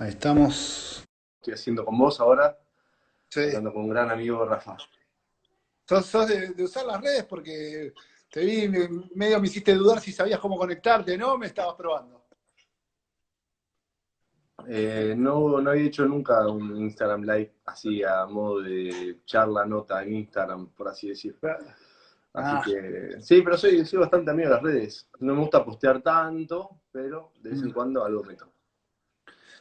Ahí estamos. Estoy haciendo con vos ahora, Sí. hablando con un gran amigo Rafa. Sos de usar las redes porque te vi, medio me hiciste dudar si sabías cómo conectarte, ¿no? Me estabas probando. No había hecho nunca un Instagram Live así a modo de charla, nota en Instagram, por así decir. Así Ah, que sí, pero soy bastante amigo de las redes. No me gusta postear tanto, pero de vez en mm. cuando algo meto.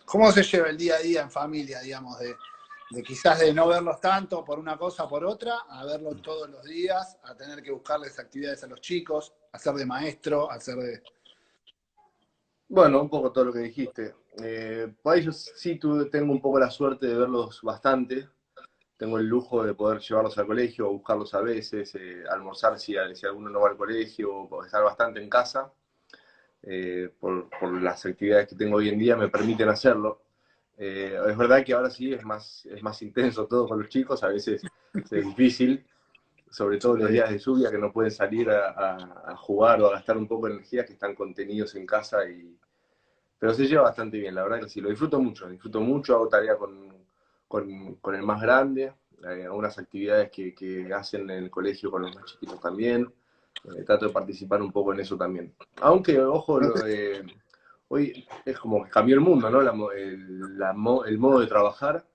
¿Cómo se lleva el día a día en familia, digamos, de quizás de no verlos tanto por una cosa o por otra, a verlos todos los días, a tener que buscarles actividades a los chicos, hacer de maestro, hacer de... Bueno, un poco todo lo que dijiste. Por ahí yo sí tengo un poco la suerte de verlos bastante. Tengo el lujo de poder llevarlos al colegio, o buscarlos a veces, almorzar si alguno no va al colegio, o estar bastante en casa. Por las actividades que tengo hoy en día me permiten hacerlo. Es verdad que ahora sí es más intenso todo con los chicos, a veces es difícil, sobre todo los días de lluvia que no pueden salir a jugar o a gastar un poco de energía, que están contenidos en casa. Pero se lleva bastante bien, la verdad que sí, lo disfruto mucho, hago tarea con el más grande, algunas actividades que hacen en el colegio con los más chiquitos también. Trato de participar un poco en eso también. Aunque, ojo, hoy es como que cambió el mundo, ¿no? El modo de trabajar.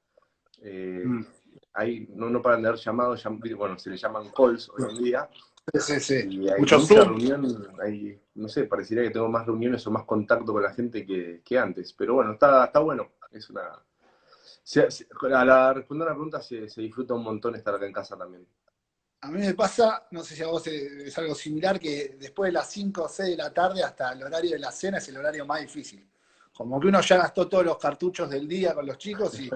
eh, Mm. Ahí no paran de haber llamados, bueno, se le llaman calls hoy en día, Sí, sí, sí. y hay Mucho mucha Zoom. reunión, no sé, parecería que tengo más reuniones o más contacto con la gente que antes, pero bueno, está bueno, es una... A responder a la pregunta se disfruta un montón estar acá en casa también. A mí me pasa, no sé si a vos es algo similar, que después de las 5 o 6 de la tarde hasta el horario de la cena es el horario más difícil. Como que uno ya gastó todos los cartuchos del día con los chicos y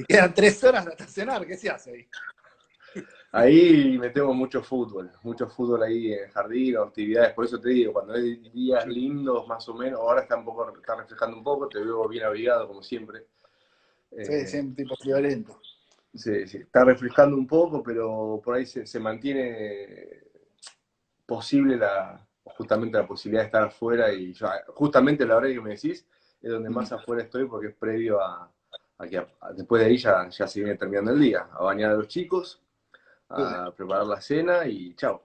quedan 3 horas hasta cenar. ¿Qué se hace ahí? Ahí metemos mucho fútbol ahí en el jardín, o actividades, por eso te digo, cuando hay días lindos más o menos, ahora está reflejando un poco, te veo bien abrigado como siempre. Sí, Eh, siempre tipo violento. sí, está refrescando un poco, pero por ahí se mantiene posible justamente la posibilidad de estar afuera, y justamente la hora que me decís es donde más afuera estoy, porque es previo a que después de ahí ya se viene terminando el día, a bañar a los chicos, Sí. a preparar la cena y chao,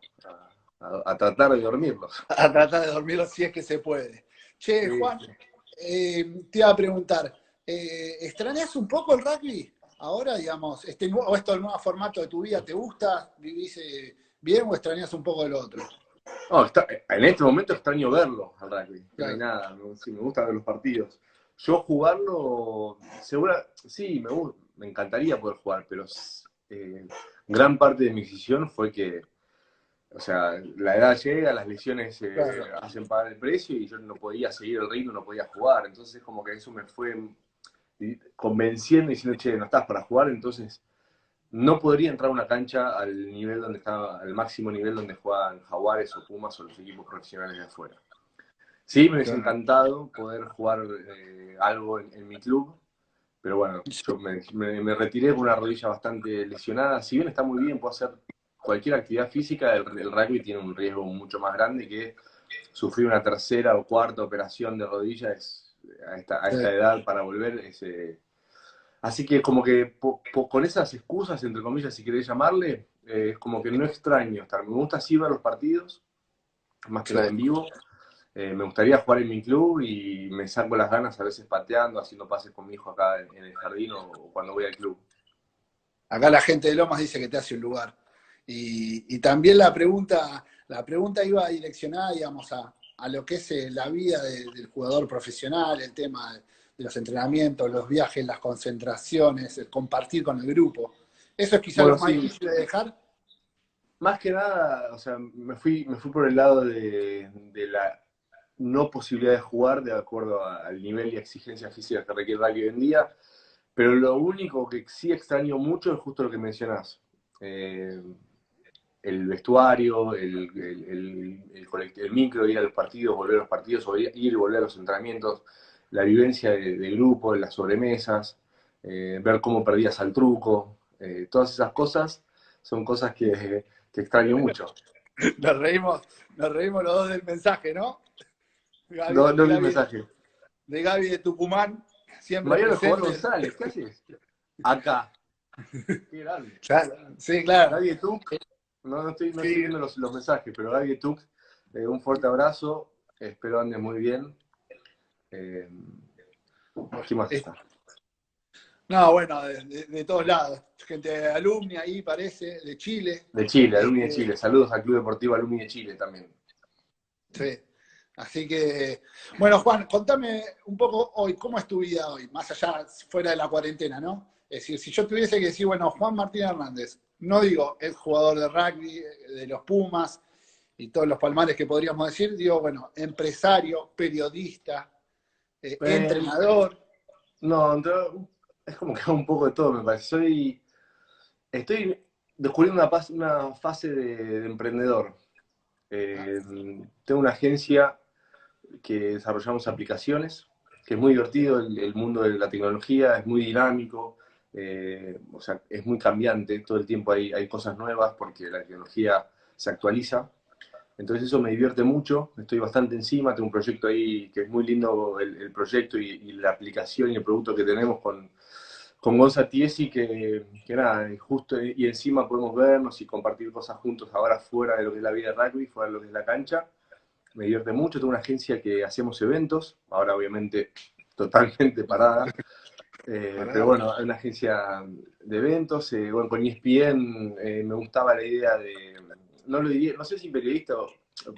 a tratar de dormirlos. A tratar de dormirlo si es que se puede. Che, Sí, Juan, sí. te iba a preguntar, ¿extrañas un poco el rugby? Ahora, digamos, o esto el nuevo formato de tu vida, ¿te gusta? ¿Vivís bien o extrañas un poco el otro? No, en este momento extraño verlo al rugby, que no hay Claro. nada, sí, me gusta ver los partidos. Yo jugarlo, sí, me encantaría poder jugar, pero eh, gran parte de mi decisión fue que, o sea, la edad llega, las lesiones Claro. hacen pagar el precio y yo no podía seguir el ritmo, no podía jugar. Entonces, como que eso me fue convenciendo y diciendo, che, no estás para jugar, entonces no podría entrar a una cancha al nivel donde estaba, al máximo nivel donde juegan Jaguares o Pumas o los equipos profesionales de afuera. Sí, me hubiese Claro. encantado poder jugar algo en mi club, pero bueno, yo me retiré con una rodilla bastante lesionada. Si bien está muy bien, puedo hacer cualquier actividad física, el rugby tiene un riesgo mucho más grande, que sufrir una tercera o cuarta operación de rodilla a Sí. esta edad para volver. Así que como que con esas excusas, entre comillas, si queréis llamarle, es como que no extraño estar. Me gusta así ver los partidos, más que Sí. nada en vivo. Me gustaría jugar en mi club y me saco las ganas a veces pateando, haciendo pases con mi hijo acá en el jardín o cuando voy al club. Acá la gente de Lomas dice que te hace un lugar. Y también la pregunta iba direccionada, digamos, a lo que es la vida del jugador profesional, el tema de los entrenamientos, los viajes, las concentraciones, el compartir con el grupo. Eso es quizá lo Bueno, más sí, difícil de dejar. más que nada, o sea, me fui por el lado de la no posibilidad de jugar de acuerdo al nivel y exigencia física que requiere el rugby hoy en día, pero lo único que sí extraño mucho es justo lo que mencionás. Eh, el vestuario, el micro, ir a los partidos, volver a los partidos, o ir y volver a los entrenamientos, la vivencia de grupo, las sobremesas, ver cómo perdías al truco, todas esas cosas son cosas que extraño mucho. Nos reímos, nos reímos los dos del mensaje, ¿no? No, Gaby, no de vi el Gaby, mensaje. de Gaby de Tucumán. siempre Mariano Escobar presente. González, ¿qué haces? Acá. Qué grande. Claro, sí, claro. Gaby Tuc, no estoy Sí, viendo los mensajes, pero Gaby Tuc, un fuerte abrazo, espero andes muy bien. Eh, bueno, ¿Quién más está? no, bueno, de todos lados. Gente de alumni ahí parece, de Chile. De Chile, Alumni de Este, Chile. Saludos al Club Deportivo Alumni de Chile también. sí. Así que, bueno, Juan, contame un poco hoy, ¿cómo es tu vida hoy? Más allá, fuera de la cuarentena, ¿no? Es decir, si yo tuviese que decir, bueno, Juan Martín Hernández, no digo es jugador de rugby, de los Pumas y todos los palmares que podríamos decir, digo, bueno, empresario, periodista, Eh, entrenador. no, es como que un poco de todo, me parece. Estoy descubriendo una fase de emprendedor. Ah, Eh, Tengo una agencia que desarrollamos aplicaciones, que es muy divertido el mundo de la tecnología, es muy dinámico, o sea, es muy cambiante, todo el tiempo hay cosas nuevas porque la tecnología se actualiza. Entonces eso me divierte mucho, estoy bastante encima, tengo un proyecto ahí que es muy lindo el proyecto y la aplicación y el producto que tenemos con Gonza Tiesi, que nada, justo y encima podemos vernos y compartir cosas juntos ahora fuera de lo que es la vida de rugby, fuera de lo que es la cancha. Me divierte mucho, tengo una agencia que hacemos eventos, ahora obviamente totalmente parada, pero pará. bueno, hay una agencia de eventos, bueno, con ESPN me gustaba la idea de, no lo diría, no sé si periodista,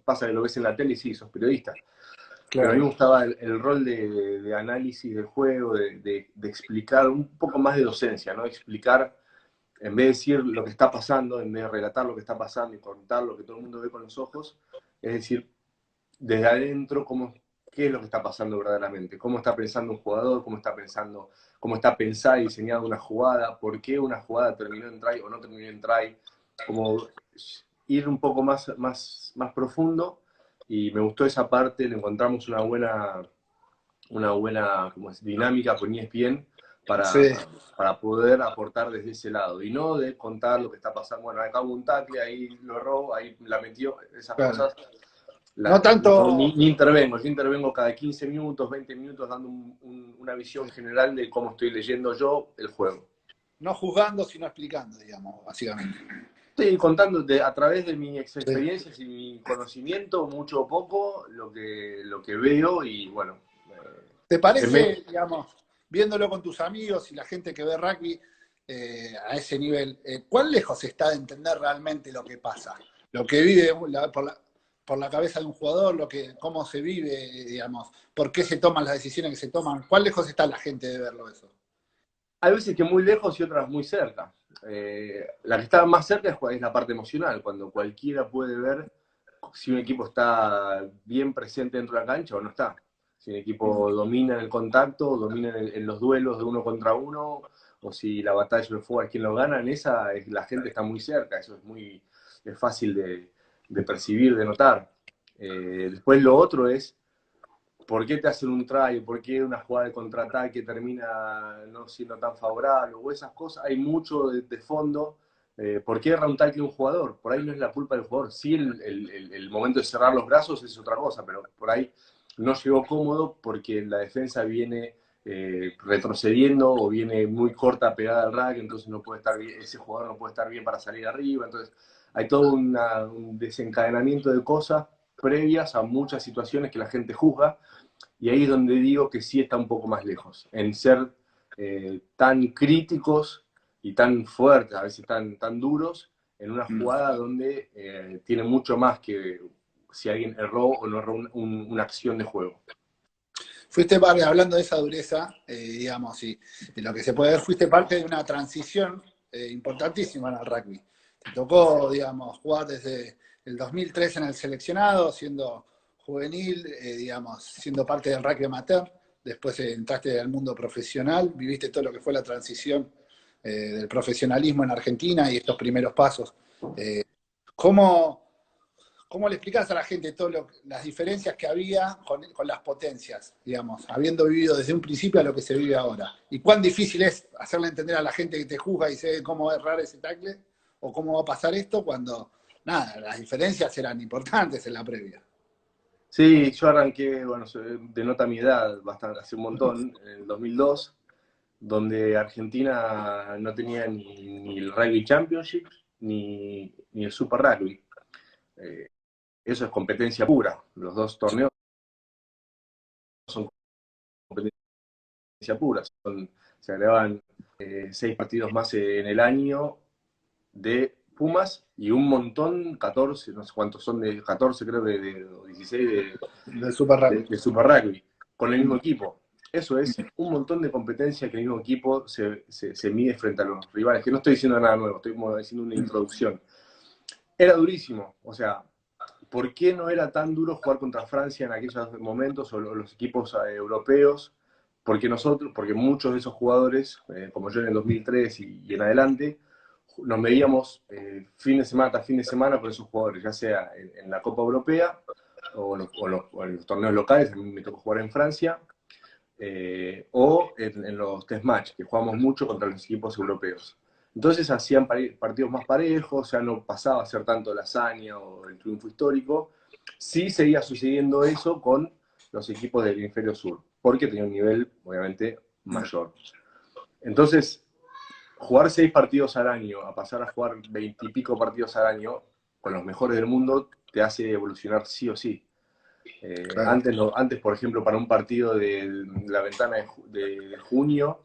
pasa que lo ves en la tele y sí, sos periodista, pero a mí me Claro. gustaba el rol de análisis del juego, de explicar un poco más de docencia, ¿no? Explicar, en vez de decir lo que está pasando, en vez de relatar lo que está pasando y contar lo que todo el mundo ve con los ojos, es decir, desde adentro qué es lo que está pasando verdaderamente, cómo está pensando un jugador, cómo está pensada y diseñada una jugada, por qué una jugada terminó en try o no terminó en try, como ir un poco más profundo y me gustó esa parte, le encontramos una buena como es, dinámica con ESPN Sí, para poder aportar desde ese lado y no de contar lo que está pasando. Bueno, acá hubo un tackle, ahí lo erró, ahí la metió, esas claro. cosas No tanto. ni intervengo, yo intervengo cada 15 minutos, 20 minutos dando una visión Sí, general de cómo estoy leyendo yo el juego. no juzgando, sino explicando, digamos, básicamente. Estoy contando a través de mis Sí. experiencias y mi conocimiento, mucho o poco, lo que veo y bueno, ¿Te en vez, parece, digamos, viéndolo con tus amigos y la gente que ve rugby a ese nivel, cuán lejos está de entender realmente lo que pasa? Lo que vive por la cabeza de un jugador, cómo se vive, digamos, por qué se toman las decisiones que se toman. ¿Cuán lejos está la gente de verlo eso? hay veces que muy lejos y otras muy cerca. La que está más cerca es la parte emocional, cuando cualquiera puede ver si un equipo está bien presente dentro de la cancha o no está. Si un equipo domina en el contacto, domina en los duelos de uno contra uno, o si la batalla de fuego es quien lo gana, la gente está muy cerca, eso es fácil de percibir, de notar. Después lo otro es por qué te hacen un try, por qué una jugada de contraataque termina no siendo tan favorable, o esas cosas, hay mucho de fondo. ¿Por qué erra un tackle un jugador? Por ahí no es la culpa del jugador. Sí, el momento de cerrar los brazos es otra cosa, pero por ahí no llegó cómodo porque la defensa viene retrocediendo o viene muy corta pegada al rack, entonces no puede estar bien, ese jugador no puede estar bien para salir arriba. Entonces hay todo un desencadenamiento de cosas previas a muchas situaciones que la gente juzga y ahí es donde digo que sí está un poco más lejos, en ser tan críticos y tan fuertes, a veces tan duros, en una Mm. jugada donde tiene mucho más que si alguien erró o no erró una acción de juego. Hablando de esa dureza, digamos, y lo que se puede ver, fuiste parte de una transición importantísima en el rugby. Te tocó, digamos, jugar desde el 2003 en el seleccionado, siendo juvenil, digamos, siendo parte del rugby amateur. Después entraste al mundo profesional, viviste todo lo que fue la transición del profesionalismo en Argentina y estos primeros pasos. ¿Cómo, ¿Cómo le explicás a la gente las diferencias que había con las potencias, digamos, habiendo vivido desde un principio a lo que se vive ahora? ¿Y cuán difícil es hacerle entender a la gente que te juzga y sé cómo va a errar ese tackle o cómo va a pasar esto cuando, nada, las diferencias eran importantes en la previa? Sí, yo arranqué, bueno, denota mi edad bastante, hace un montón, en el 2002, donde Argentina no tenía ni el Rugby Championship ni el Super Rugby. Eh, Eso es competencia pura. Los dos torneos son competencia pura. Se agregaban 6 partidos más en el año de Pumas y un montón, 14, no sé cuántos son, de 14 creo, de 16 Del Super Rugby. de Super Rugby, con el mismo equipo. Eso es un montón de competencia que el mismo equipo se mide frente a los rivales, que no estoy diciendo nada nuevo, estoy como diciendo una introducción. Era durísimo, o sea, ¿por qué no era tan duro jugar contra Francia en aquellos momentos o los equipos europeos? Porque muchos de esos jugadores, como yo en el 2003 y en adelante, nos medíamos fin de semana tras fin de semana con esos jugadores, ya sea en la Copa Europea o en los torneos locales, a mí me tocó jugar en Francia, o en los test match, que jugamos mucho contra los equipos europeos. Entonces hacían partidos más parejos, ya no pasaba a ser tanto la hazaña o el triunfo histórico. Sí seguía sucediendo eso con los equipos del hemisferio sur, porque tenía un nivel, obviamente, mayor. Entonces, jugar 6 partidos al año, a pasar a jugar 20 y pico partidos al año, con los mejores del mundo, te hace evolucionar sí o sí. Claro. Antes, por ejemplo, para un partido de la ventana de junio,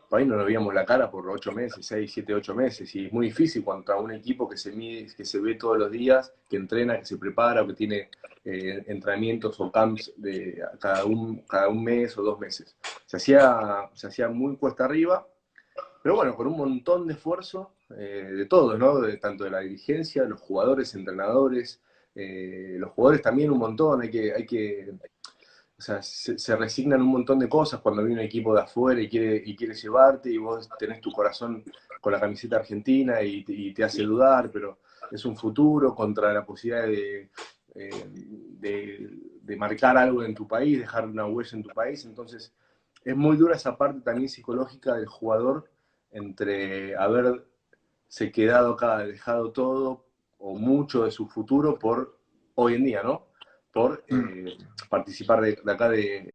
por ahí no nos veíamos la cara por 8 meses, 6, 7, 8 meses, y es muy difícil contra un equipo que se mide, que se ve todos los días, que entrena, que se prepara, o que tiene entrenamientos o camps de cada un mes o 2 meses. Se hacía muy cuesta arriba, pero bueno, con un montón de esfuerzo de todos, ¿no? Tanto de la dirigencia, los jugadores, entrenadores, los jugadores también un montón, o sea, se resignan un montón de cosas cuando viene un equipo de afuera y quiere llevarte y vos tenés tu corazón con la camiseta argentina y te hace dudar, pero es un futuro contra la posibilidad de marcar algo en tu país, dejar una huella en tu país. Entonces, es muy dura esa parte también psicológica del jugador entre haberse quedado acá, dejado todo o mucho de su futuro por hoy en día, ¿no? Por participar de acá de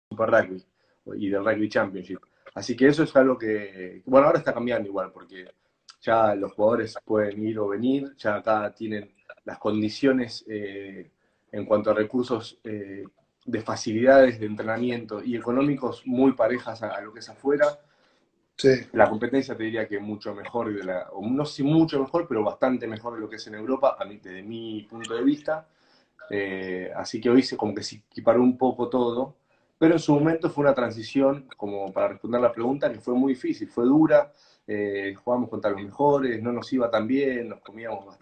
Super Rugby y del Rugby Championship. Así que eso es algo que, bueno, ahora está cambiando igual, porque ya los jugadores pueden ir o venir, ya acá tienen las condiciones en cuanto a recursos de facilidades de entrenamiento y económicos muy parejas a lo que es afuera. Sí. La competencia te diría que mucho mejor, o no sé mucho mejor, pero bastante mejor de lo que es en Europa, desde mi punto de vista. Así que hoy como que se equiparó un poco todo, pero en su momento fue una transición, como para responder la pregunta, que fue muy difícil, fue dura, jugábamos contra los mejores, no nos iba tan bien, nos comíamos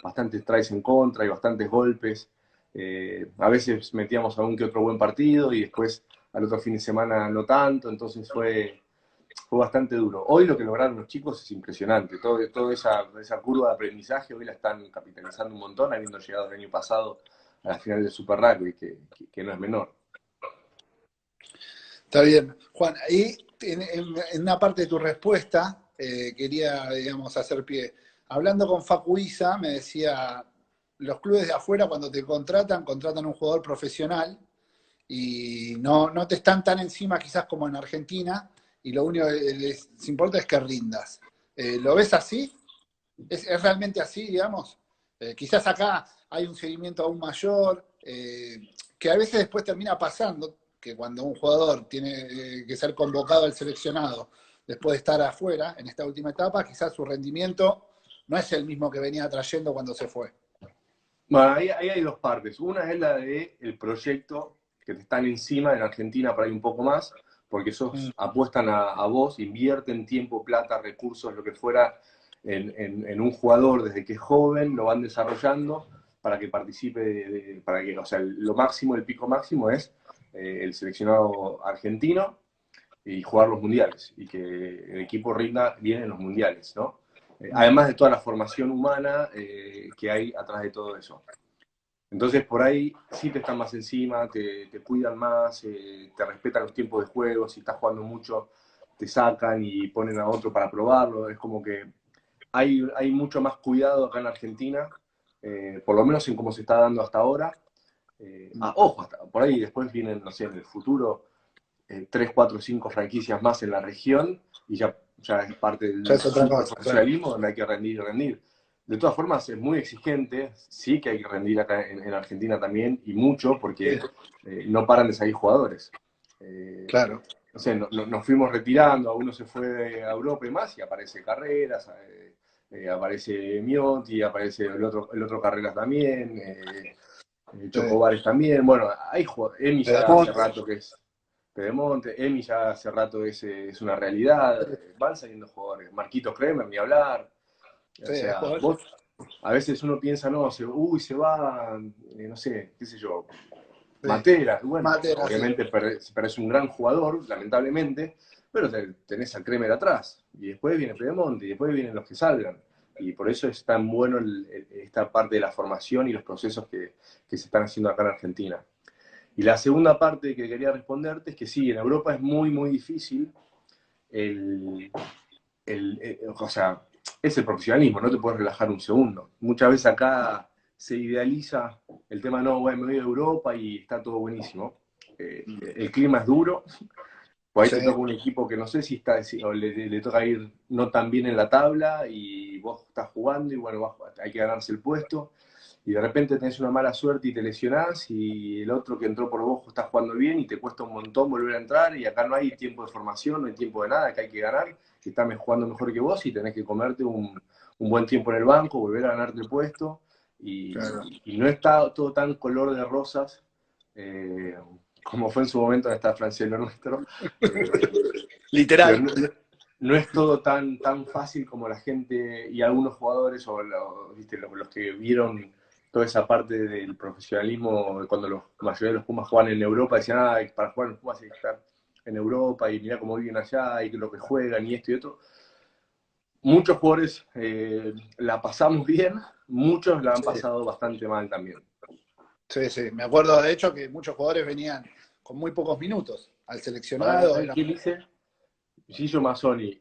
bastantes tries en contra y bastantes golpes. A veces metíamos algún que otro buen partido y después al otro fin de semana no tanto, entonces fue bastante duro. Hoy lo que lograron los chicos es impresionante. Toda esa curva de aprendizaje hoy la están capitalizando un montón, habiendo llegado el año pasado a la final del Super Rugby, que no es menor. Está bien. Juan, ahí en una parte de tu respuesta quería, digamos, hacer pie. Hablando con Facu Isa, me decía, los clubes de afuera cuando te contratan un jugador profesional y no te están tan encima quizás como en Argentina y lo único que les importa es que rindas. ¿Lo ves así? ¿Es realmente así, digamos? Quizás acá hay un seguimiento aún mayor, que a veces después termina pasando, que cuando un jugador tiene que ser convocado al seleccionado después de estar afuera en esta última etapa, quizás su rendimiento no es el mismo que venía trayendo cuando se fue. Bueno, ahí hay dos partes. Una es la del proyecto que te están encima en Argentina para ir un poco más, porque esos Mm. apuestan a vos, invierten tiempo, plata, recursos, lo que fuera, en un jugador desde que es joven, lo van desarrollando para que participe, para que, o sea, lo máximo, el pico máximo es el seleccionado argentino y jugar los mundiales, y que el equipo rinda bien en los mundiales, ¿no? Además de toda la formación humana que hay atrás de todo eso. Entonces, por ahí sí te están más encima, te cuidan más, te respetan los tiempos de juego, si estás jugando mucho, te sacan y ponen a otro para probarlo. Es como que hay mucho más cuidado acá en Argentina, por lo menos en cómo se está dando hasta ahora. Ojo, por ahí después vienen, no sé, en el futuro, 3, 4, 5 franquicias más en la región, y ya es parte Ya del es otra cosa, claro. superprofesionalismo donde hay que rendir y rendir. De todas formas, es muy exigente, sí que hay que rendir acá en Argentina también, y mucho, porque Sí, no paran de salir jugadores. Eh, claro. no sé, nos fuimos retirando, uno se fue a Europa y más, y aparece Carreras, aparece Miotti, aparece el otro Carreras también, Sí. Chocobares también. Bueno, hay Emi ya hace Pedemonte. rato que es Pedemonte, Emi ya hace rato es una realidad, van saliendo jugadores, Marquito Kremer, ni hablar. Sí, O sea, jugadores. vos, a veces uno piensa, no, se va, no sé, qué sé yo, Sí. Matera. Bueno, Matera, sí. obviamente parece un gran jugador, lamentablemente, pero tenés a Kremer atrás, y después viene Pedemonte, y después vienen los que salgan. Y por eso es tan bueno esta parte de la formación y los procesos que se están haciendo acá en Argentina. Y la segunda parte que quería responderte es que sí, en Europa es muy, muy difícil el, o sea, es el profesionalismo, no te puedes relajar un segundo. Muchas veces acá se idealiza el tema, no, bueno, me voy a Europa y está todo buenísimo. El clima es duro, por ahí Sí, te toca un equipo que no sé si está, o le toca ir no tan bien en la tabla y vos estás jugando y bueno, hay que ganarse el puesto y de repente tenés una mala suerte y te lesionás y el otro que entró por vos está jugando bien y te cuesta un montón volver a entrar y acá no hay tiempo de formación, no hay tiempo de nada, que hay que ganar, que está jugando mejor que vos y tenés que comerte un buen tiempo en el banco, volver a ganarte el puesto claro. y no está todo tan color de rosas como fue en su momento en esta Francia lo nuestro, pero Literal. no es todo tan fácil como la gente y algunos jugadores ¿viste? Los que vieron toda esa parte del profesionalismo cuando la mayoría de los Pumas juegan en Europa decían, ah, para jugar en los Pumas hay que estar en Europa y mirá cómo viven allá y lo que juegan y esto y otro. Muchos jugadores la pasamos bien, muchos la han Sí, pasado bastante mal también. sí, sí. Me acuerdo de hecho que muchos jugadores venían con muy pocos minutos al seleccionado. ¿Sabes qué dice? Gillo Mazzoni,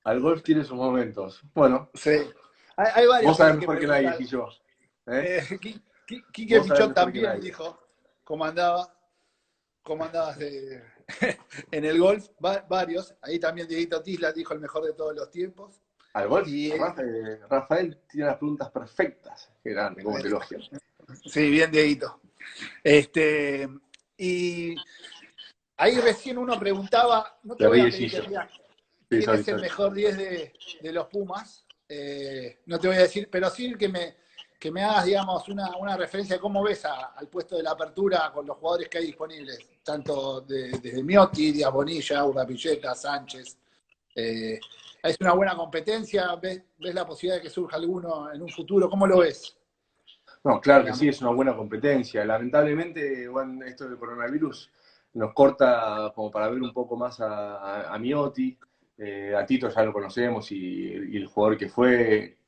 al golf tiene sus momentos. Bueno, Sí. Hay varios vos sabés que mejor que nadie, preguntan. Gillo. ¿Eh? Quique Vos sabés Pichot mejor que también nadie. dijo cómo andabas en el golf. Varios. Ahí también Dieguito Tisla dijo el mejor de todos los tiempos. Al golf, Y Rafael tiene las preguntas perfectas. Qué grande, cómo te elogian. sí, bien Dieguito. Y ahí recién uno preguntaba, no te Te voy a ríe pedir que Gillo. digas Sí, quién sorry, es el sorry. mejor 10 de los Pumas. No te voy a decir, pero sí que me hagas, digamos, una referencia de cómo ves al puesto de la apertura con los jugadores que hay disponibles, tanto desde Miotti, Díaz Bonilla, Urdapilleta, Sánchez. ¿Es una buena competencia? ¿Ves la posibilidad de que surja alguno en un futuro? ¿Cómo lo ves? No, claro que Digamos. sí, es una buena competencia. Lamentablemente, bueno, esto del coronavirus nos corta como para ver un poco más a Miotti. A Tito ya lo conocemos y el jugador que fue,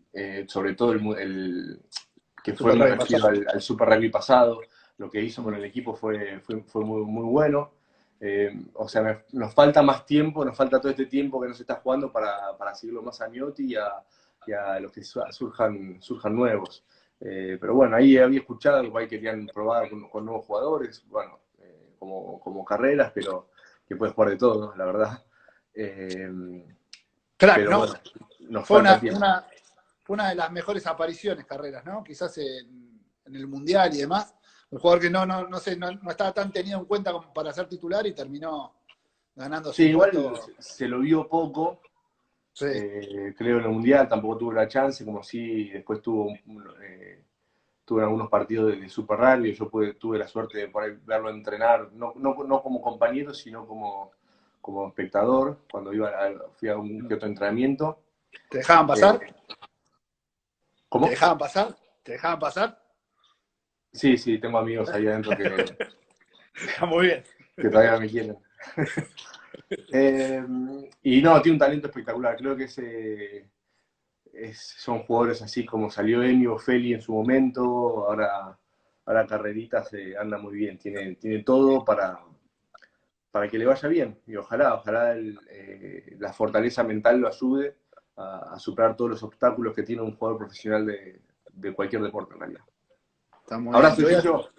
sobre todo que fue, Super me Rugby refiero pasado. al Super Rugby pasado, lo que hizo con el equipo fue muy, muy bueno. O sea, nos falta más tiempo, nos falta todo este tiempo que nos está jugando para seguirlo más a Miotti y a los que surjan nuevos. Pero bueno, ahí había escuchado que ahí querían probar con nuevos jugadores, bueno, como carreras, pero que puede jugar de todo, la verdad. Crack, Pero ¿no? bueno, nos Fue falta tiempo. fue una de las mejores apariciones carreras, ¿no? Quizás en el Mundial y demás. Un jugador que no sé, no estaba tan tenido en cuenta como para ser titular y terminó ganándose Sí, un igual puesto. se lo vio poco, Sí, creo en el Mundial, tampoco tuvo la chance, como si después tuve algunos partidos de Super Rugby, yo tuve la suerte de por ahí verlo entrenar, no como compañero, sino como espectador, cuando fui a un que otro entrenamiento. ¿te dejaban Eh, pasar? ¿Te ¿Cómo? dejaban pasar? ¿Te dejaban pasar? Sí, sí, tengo amigos ahí adentro Está muy bien. que todavía no me quieren. Y no, tiene un talento espectacular. Creo que son jugadores así como salió Enio, Feli en su momento. Ahora Carreritas anda muy bien. Tiene todo para que le vaya bien. Y ojalá la fortaleza mental lo ayude a superar todos los obstáculos que tiene un jugador profesional de cualquier deporte en realidad. Está muy bien. Abrazo, Chicho.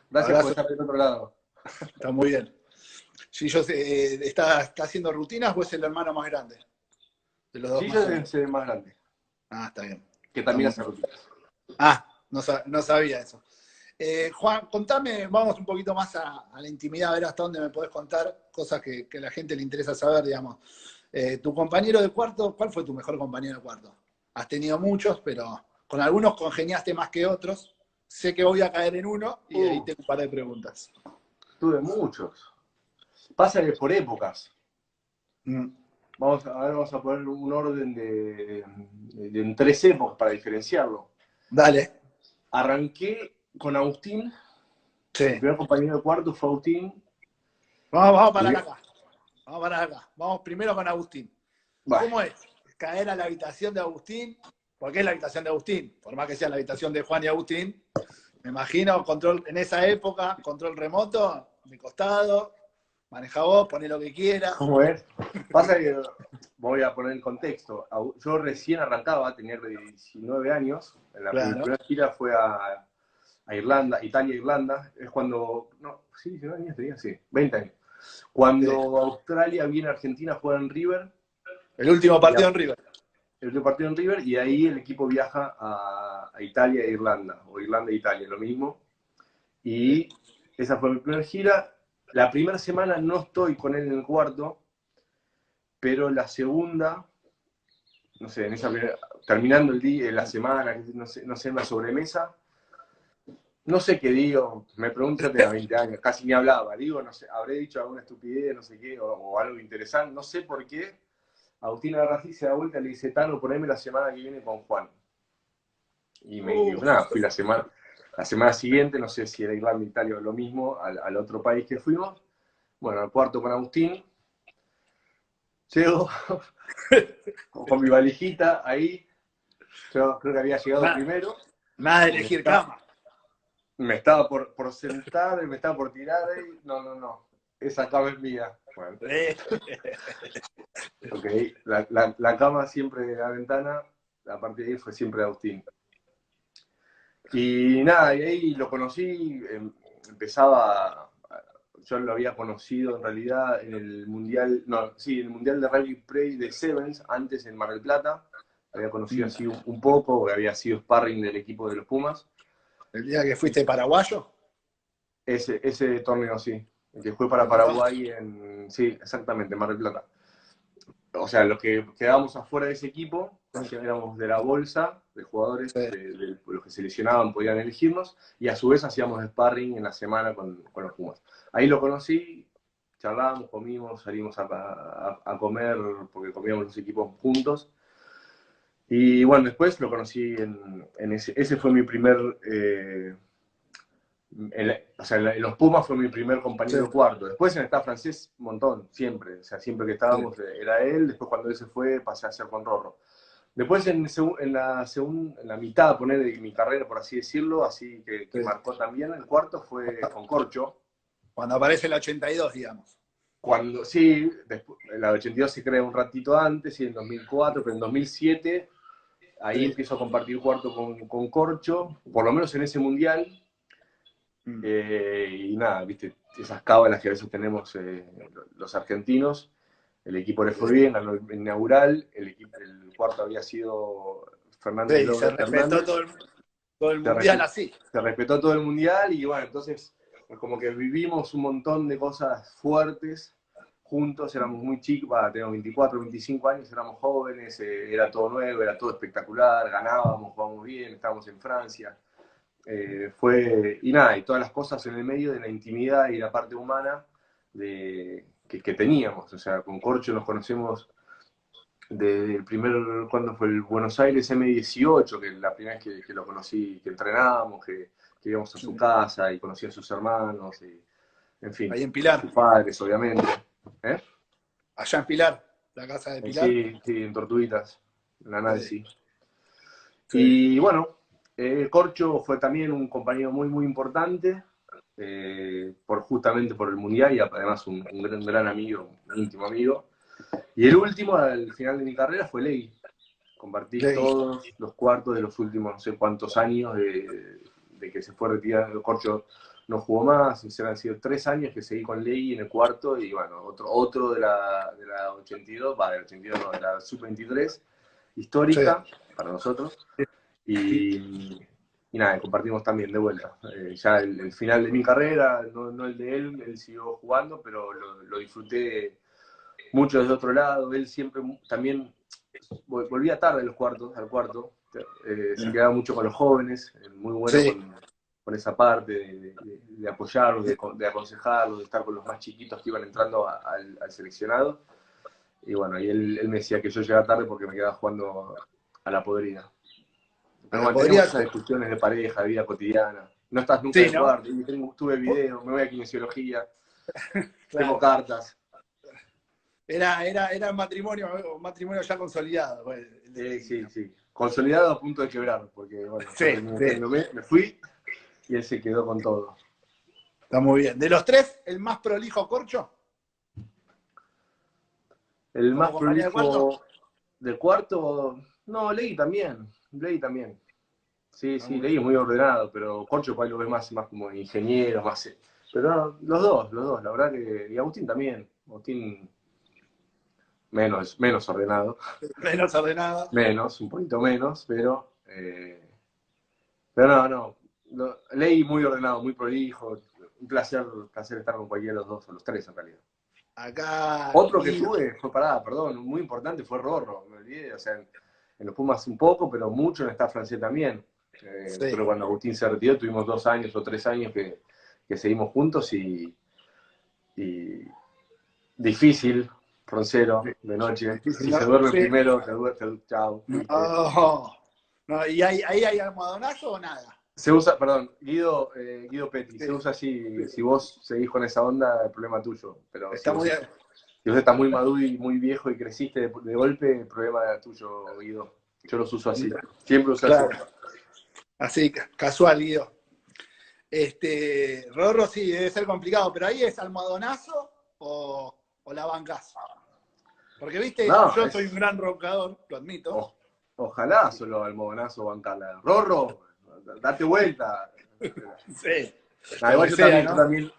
Gracias por Abrazo. estar del otro lado. Está muy bien. Si yo está haciendo rutinas o es el hermano más grande de los dos Chicho más debe jóvenes. ser más grande, Ah, está bien. que Está también muy hace bien. rutinas. Ah, no sabía eso. Juan, contame, vamos un poquito más a la intimidad, a ver hasta dónde me podés contar cosas que a la gente le interesa saber, digamos. Tu compañero de cuarto, ¿cuál fue tu mejor compañero de cuarto? Has tenido muchos, pero con algunos congeniaste más que otros. Sé que voy a caer en uno y ahí tengo un par de preguntas. Tuve muchos. Pasa que por épocas. Mm. Vamos a poner un orden en 3 épocas para diferenciarlo. Dale. Arranqué con Agustín. Mi Sí. primer compañero de cuarto fue Agustín. Vamos a Y, parar acá. Vamos a parar acá. Vamos primero con Agustín. bueno, ¿Cómo es caer a la habitación de Agustín? Porque es la habitación de Agustín, por más que sea la habitación de Juan y Agustín. Me imagino, control en esa época, control remoto, de costado, maneja vos, poné lo que quieras. ¿cómo es? Pasa que voy a poner el contexto. Yo recién arrancaba, tenía 19 años. Mi Claro. primera gira fue a Irlanda, Italia e Irlanda. Es cuando. No, sí, 19 años tenía, sí, 20 años. Sí. Cuando Australia viene a Argentina, juega en River. El último Y partido en River. el último partido en River, y ahí el equipo viaja a Italia e Irlanda, o Irlanda e Italia, lo mismo. Sí. Y esa fue mi primera gira. La primera semana no estoy con él en el cuarto, pero la segunda, no sé, terminando el día, la semana, no sé, en la sobremesa, no sé qué digo, me pregunto, yo tenía 20 años, casi ni hablaba, digo, no sé, habré dicho alguna estupidez, no sé qué, o algo interesante, no sé por qué. Agustín agarra así, se da vuelta y le dice, Tano, poneme la semana que viene con Juan. Y nada, fui la semana siguiente, no sé si era Irlanda, Italia o lo mismo, al otro país que fuimos. Bueno, al cuarto con Agustín, llego con mi valijita ahí, yo creo que había llegado Nada, primero, nada de y elegir cama. me estaba por sentar, me estaba por tirar ahí, no, esa cama es mía. Bueno, Eh, ok, la cama siempre de la ventana, a partir de ahí fue siempre Agustín. Y nada, y ahí lo conocí, yo lo había conocido en realidad en el Mundial, no, sí, en el Mundial de Rugby Play de Sevens, antes en Mar del Plata, había conocido así un poco, había sido sparring del equipo de los Pumas. el día que fuiste paraguayo. Ese torneo sí, el que fue para ¿Recordás? Paraguay sí, exactamente, Mar del Plata. O sea, los que quedábamos afuera de ese equipo, éramos de la bolsa de jugadores, Sí. de los que seleccionaban podían elegirnos, y a su vez hacíamos sparring en la semana con los Pumas. Ahí lo conocí, charlábamos, comimos, salimos a comer, porque comíamos los equipos juntos. Y bueno, después lo conocí en ese fue mi primer, o sea, en los Pumas fue mi primer Sí, compañero de cuarto. Después en el Estado francés, un montón, siempre. O sea, siempre que sí. estábamos era él. Después cuando él se fue, pasé a ser con Rorro. Después en la mitad, poner de mi carrera, por así decirlo, así que Sí. marcó también el cuarto, fue con Corcho. Cuando aparece el 82, digamos. Cuando, sí, después, la 82 se crea un ratito antes, y en 2004, pero en 2007, ahí Sí. empiezo a compartir cuarto con Corcho, por lo menos en ese mundial. Mm. Y nada, viste, esas cábalas que a veces tenemos los argentinos. El equipo le fue Sí. bien, ganó el inaugural, el cuarto había sido Fernández Sí, se López respetó Hernández, todo el se, mundial respe- así. se respetó todo el mundial, y bueno, entonces como que vivimos un montón de cosas fuertes juntos, éramos muy chicos, teníamos 24, 25 años, éramos jóvenes, era todo nuevo, era todo espectacular, ganábamos, jugábamos bien, estábamos en Francia. Y nada, y todas las cosas en el medio de la intimidad y la parte humana que teníamos. O sea, con Corcho nos conocemos desde el primer, cuando fue el Buenos Aires M18, que es la primera vez que lo conocí, que entrenábamos, que íbamos a su casa y conocí a sus hermanos. en fin, Ahí en Pilar. sus padres, obviamente. ¿Eh? Allá en Pilar, la casa de Pilar. Sí, sí, en Tortuguitas, en la Sí, Nancy. sí. Y bueno, Corcho fue también un compañero muy, muy importante, justamente por el Mundial y además un gran amigo, un íntimo amigo. Y el último, al final de mi carrera, fue Ley. Compartí Ley. todos los cuartos de los últimos no sé cuántos años de que se fue retirado. Corcho no jugó más, han sido 3 años que seguí con Ley en el cuarto y bueno, otro de la 82, del 82 no, de la sub-23, Sí. histórica para nosotros. Y nada, compartimos también de vuelta. Ya el final de mi carrera, no el de él siguió jugando, pero lo disfruté mucho desde otro lado. Él siempre también volvía tarde al cuarto. Se quedaba mucho con los jóvenes, muy bueno Sí. con esa parte de apoyarlos, de aconsejarlos, de estar con los más chiquitos que iban entrando al seleccionado. Y bueno, y él me decía que yo llegaba tarde porque me quedaba jugando a la podrida. A Pero la bueno, teníamos podría. esas discusiones de pareja, de vida cotidiana. No estás nunca en Sí, el ¿no? cuarto. Tuve video, me voy a kinesiología, tengo Claro. cartas. Era un matrimonio ya consolidado, pues, el de Ley, Sí, digamos. sí. Consolidado a punto de quebrar, porque bueno, yo Sí, terminé sí. yéndome, me fui y él se quedó con todo. Está muy bien. De los tres, el más prolijo Corcho, El como más compañero de cuarto. prolijo del cuarto, no, Leí también, Leí también. Sí, Está sí, muy Leí es bien. muy ordenado, pero Corcho cual lo ves más como ingeniero, más. Pero no, los dos, la verdad que. Y Agustín también. Agustín menos ordenado, Menos ordenado. un poquito menos, pero no. Leí muy ordenado, muy prolijo. Un placer estar con cualquiera de los dos, o los tres en realidad. Acá, Otro que Guido. tuve, perdón, muy importante, fue Rorro, me olvidé, o sea, en los Pumas un poco, pero mucho en esta francés también. Sí. Pero cuando Agustín se retiró, tuvimos 2 años o 3 años que seguimos juntos y difícil, roncero, de noche. Difícil, Si ¿no? se duerme Sí. primero, chao, fuiste. No. No, ¿y ahí hay almohadonazo o nada? Se usa, perdón, Guido Petty, Sí, se usa sí. si vos seguís con esa onda, el problema tuyo. Pero Está muy bien. si vos estás muy maduro y muy viejo y creciste de golpe, el problema es tuyo, Guido. Yo los uso así. Siempre usé así. Claro. Así, casual, Guido. Rorro sí, debe ser complicado, pero ahí es almohadonazo o la bancazo. Porque, viste, No, yo soy un gran roncador, lo admito. o- ojalá solo almodonazo bancarla. Rorro, date vuelta. Sí, Nah, lo igual que sea, ¿no?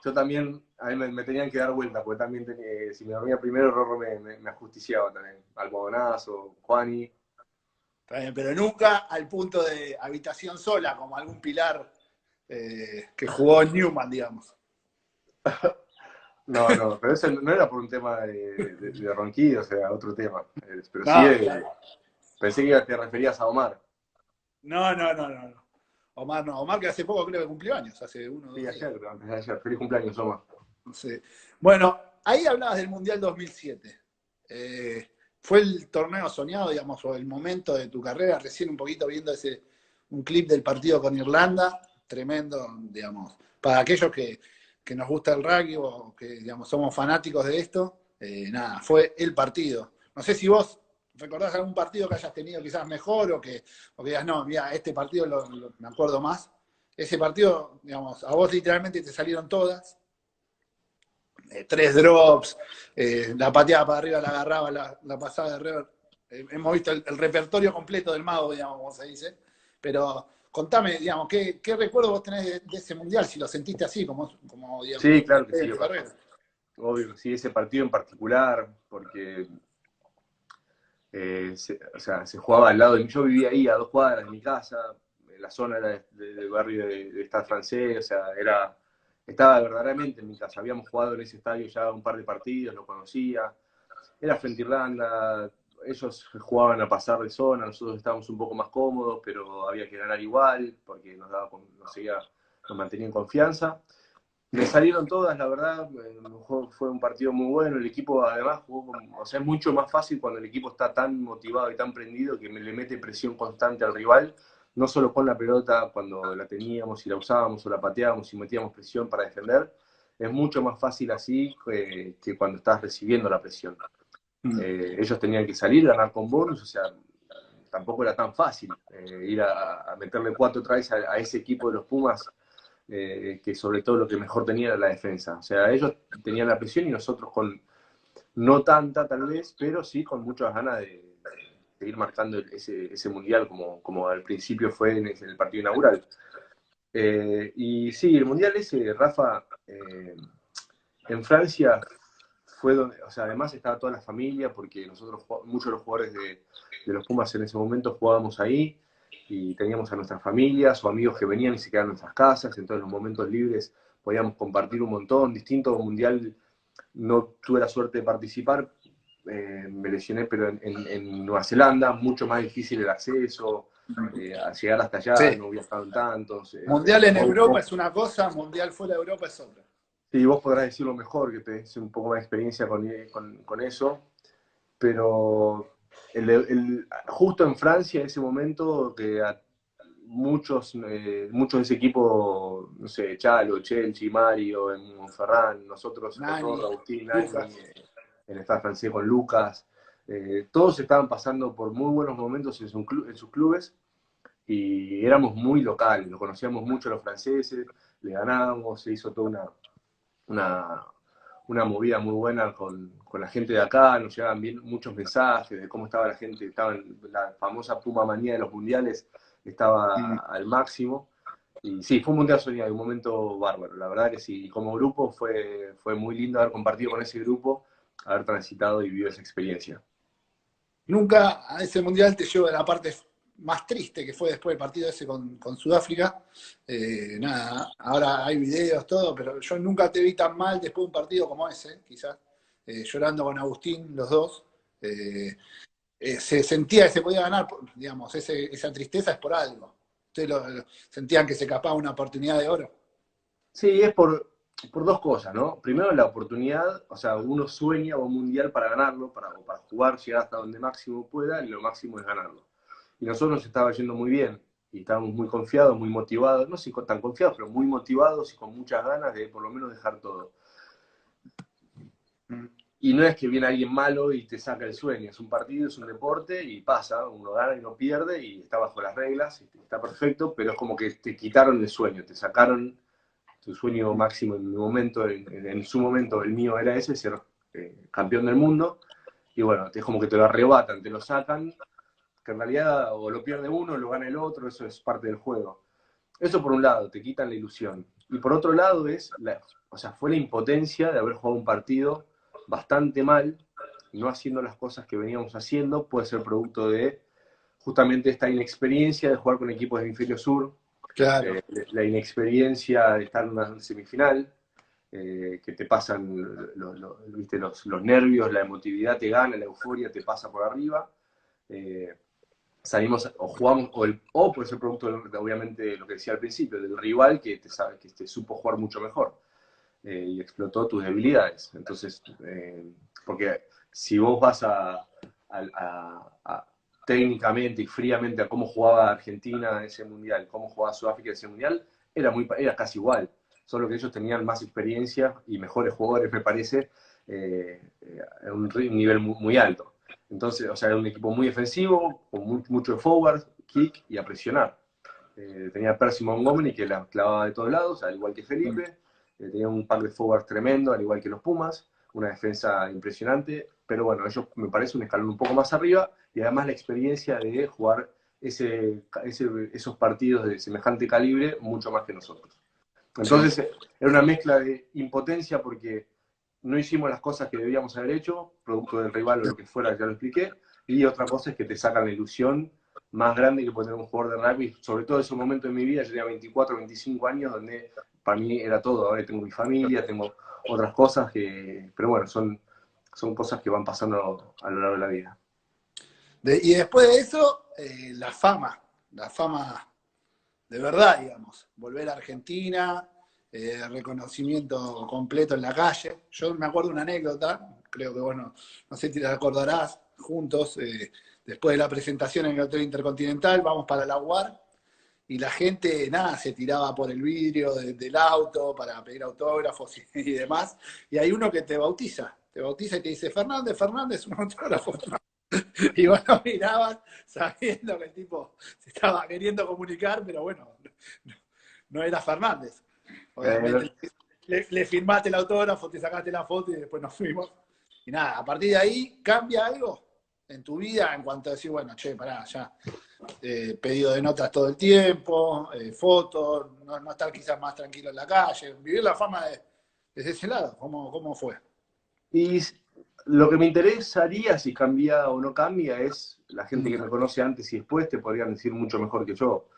yo también, a mí me tenían que dar vuelta, porque también si me dormía primero, Rorro me ajusticiaba también. Almodonazo, Juani. Está bien, pero nunca al punto de habitación sola, como algún pilar que jugó en Newman, digamos. No, pero eso no era por un tema de ronquido, o sea, otro tema. Pero sí, No, claro. pensé que te referías a Omar. No. Omar no. Omar que hace poco creo que cumplió años, hace 1 o Sí, 2 días. ayer, antes de ayer. Feliz cumpleaños, Omar. Sí. Bueno, ahí hablabas del Mundial 2007. ¿Fue el torneo soñado, digamos, o el momento de tu carrera? Recién un poquito viendo un clip del partido con Irlanda, tremendo, digamos, para aquellos que nos gusta el rugby o que, digamos, somos fanáticos de esto, nada, fue el partido. No sé si vos recordás algún partido que hayas tenido quizás mejor o que digas, no, mira, este partido me acuerdo más. Ese partido, digamos, a vos literalmente te salieron todas, 3 drops, la pateada para arriba, la agarraba, la pasada de river. Hemos visto el repertorio completo del mago, digamos, como se dice. Pero contame, digamos, ¿qué recuerdo vos tenés de ese mundial? Si lo sentiste así, como digamos, Sí, claro que de sí. tu carrera. Obvio, sí, ese partido en particular, porque o sea, se jugaba al lado de mí. Yo vivía ahí a 2 cuadras de mi casa, la zona era del barrio de Stade Francés, o sea, estaba verdaderamente en mi casa. Habíamos jugado en ese estadio ya un par de partidos, lo conocía. Era frente a Irlanda, ellos jugaban a pasar de zona, nosotros estábamos un poco más cómodos, pero había que ganar igual, porque nos mantenía en confianza. Me salieron todas, la verdad, fue un partido muy bueno, el equipo además jugó, o sea, es mucho más fácil cuando el equipo está tan motivado y tan prendido que le mete presión constante al rival, no solo con la pelota cuando la teníamos y la usábamos o la pateábamos y metíamos presión para defender, es mucho más fácil así que cuando estás recibiendo la presión. Ellos tenían que salir, ganar con bonus, o sea, tampoco era tan fácil ir a meterle 4 tries a ese equipo de los Pumas, que sobre todo lo que mejor tenía era la defensa. O sea, ellos tenían la presión y nosotros con no tanta tal vez, pero sí con muchas ganas de ir marcando ese mundial como al principio fue en el partido inaugural. Y sí, el mundial ese, Rafa, en Francia fue donde, o sea, además estaba toda la familia, porque nosotros, muchos de los jugadores de los Pumas en ese momento jugábamos ahí, y teníamos a nuestras familias o amigos que venían y se quedaban en nuestras casas, entonces los momentos libres podíamos compartir un montón, distinto mundial. No tuve la suerte de participar, me lesioné, pero en Nueva Zelanda, mucho más difícil el acceso, a llegar hasta allá, Sí. no viajaron tantos. Mundial en Europa es una cosa, mundial fuera de Europa es otra. Sí, vos podrás decirlo mejor, que tenés un poco más de experiencia con eso, pero justo en Francia, en ese momento, que muchos de ese equipo, no sé, Chalo, Chelchi, Mario, en Monferrán, nosotros con Nani, Rorro, Agustín, Nani, Lucas. en el Estado francés con Lucas, todos estaban pasando por muy buenos momentos en sus clubes, y éramos muy locales, lo conocíamos mucho a los franceses, le ganábamos, se hizo toda una, una movida muy buena con la gente de acá, nos llegaban bien, muchos mensajes de cómo estaba la gente, estaba en la famosa Puma manía de los mundiales, estaba al máximo. Y sí, fue un mundial soñado, un momento bárbaro, la verdad que sí. Y como grupo fue muy lindo haber compartido con ese grupo, haber transitado y vivido esa experiencia. Nunca a ese mundial te llevo de la parte más triste que fue después del partido ese con Sudáfrica. Nada, ahora hay videos, todo, pero yo nunca te vi tan mal después de un partido como ese, quizás, llorando con Agustín, los dos. Se sentía que se podía ganar, digamos, esa tristeza es por algo. Ustedes sentían que se escapaba una oportunidad de oro. Sí, es por dos cosas, ¿no? Primero, la oportunidad, o sea, uno sueña un mundial para ganarlo, para jugar, llegar hasta donde máximo pueda, y lo máximo es ganarlo. Y nosotros nos estaba yendo muy bien, y estábamos muy confiados, muy motivados, no sé si tan confiados, pero muy motivados y con muchas ganas de por lo menos dejar todo. Y no es que viene alguien malo y te saca el sueño, es un partido, es un deporte y pasa, uno gana y no pierde y está bajo las reglas, y está perfecto, pero es como que te quitaron el sueño, te sacaron tu sueño máximo en mi momento, en su momento el mío era ese, ser campeón del mundo, y bueno, es como que te lo arrebatan, te lo sacan, que en realidad o lo pierde uno o lo gana el otro, eso es parte del juego. Eso por un lado, te quitan la ilusión. Y por otro lado o sea, fue la impotencia de haber jugado un partido bastante mal, no haciendo las cosas que veníamos haciendo, puede ser producto de justamente esta inexperiencia de jugar con equipos de Hemisferio Sur, Claro. la inexperiencia de estar en una semifinal, que te pasan ¿viste? Los nervios, la emotividad te gana, la euforia te pasa por arriba. Salimos o jugamos, o puede ser producto, obviamente, lo que decía al principio, del rival que te supo jugar mucho mejor, y explotó tus debilidades. Entonces, porque si vos vas a técnicamente y fríamente a cómo jugaba Argentina ese mundial, cómo jugaba Sudáfrica ese mundial, era casi igual, solo que ellos tenían más experiencia y mejores jugadores, me parece, a un nivel muy alto. Entonces, o sea, era un equipo muy defensivo, con mucho de forward, kick y a presionar. Tenía a Percy Montgomery que la clavaba de todos lados, al igual que Felipe. Tenía un pack de forward tremendo, al igual que los Pumas. Una defensa impresionante. Pero bueno, ellos me parece un escalón un poco más arriba. Y además la experiencia de jugar esos partidos de semejante calibre mucho más que nosotros. Entonces, Sí. era una mezcla de impotencia porque no hicimos las cosas que debíamos haber hecho, producto del rival o lo que fuera, ya lo expliqué, y otra cosa es que te sacan la ilusión más grande que puede tener un jugador de rugby, sobre todo en ese momento de mi vida, yo tenía 24, 25 años, donde para mí era todo, ahora tengo mi familia, tengo otras cosas pero bueno, son cosas que van pasando a lo largo de la vida. Y después de eso, la fama de verdad, digamos. Volver a Argentina, reconocimiento completo en la calle. Yo me acuerdo una anécdota, creo que bueno, no sé si te acordarás, juntos, después de la presentación en el Hotel Intercontinental, vamos para la UAR, y la gente, nada, se tiraba por el vidrio del auto para pedir autógrafos y demás, y hay uno que te bautiza y te dice, Fernández, Fernández, un autógrafo. Y vos lo mirabas sabiendo que el tipo se estaba queriendo comunicar, pero bueno, no era Fernández. Obviamente, le firmaste el autógrafo, te sacaste la foto y después nos fuimos. Y nada, a partir de ahí, ¿cambia algo en tu vida en cuanto a decir, bueno, che, pará, ya, pedido de notas todo el tiempo, fotos, no estar quizás más tranquilo en la calle, vivir la fama desde ese lado? ¿Cómo fue? Y lo que me interesaría, si cambia o no cambia, es la gente que me conoce antes y después te podrían decir mucho mejor que yo.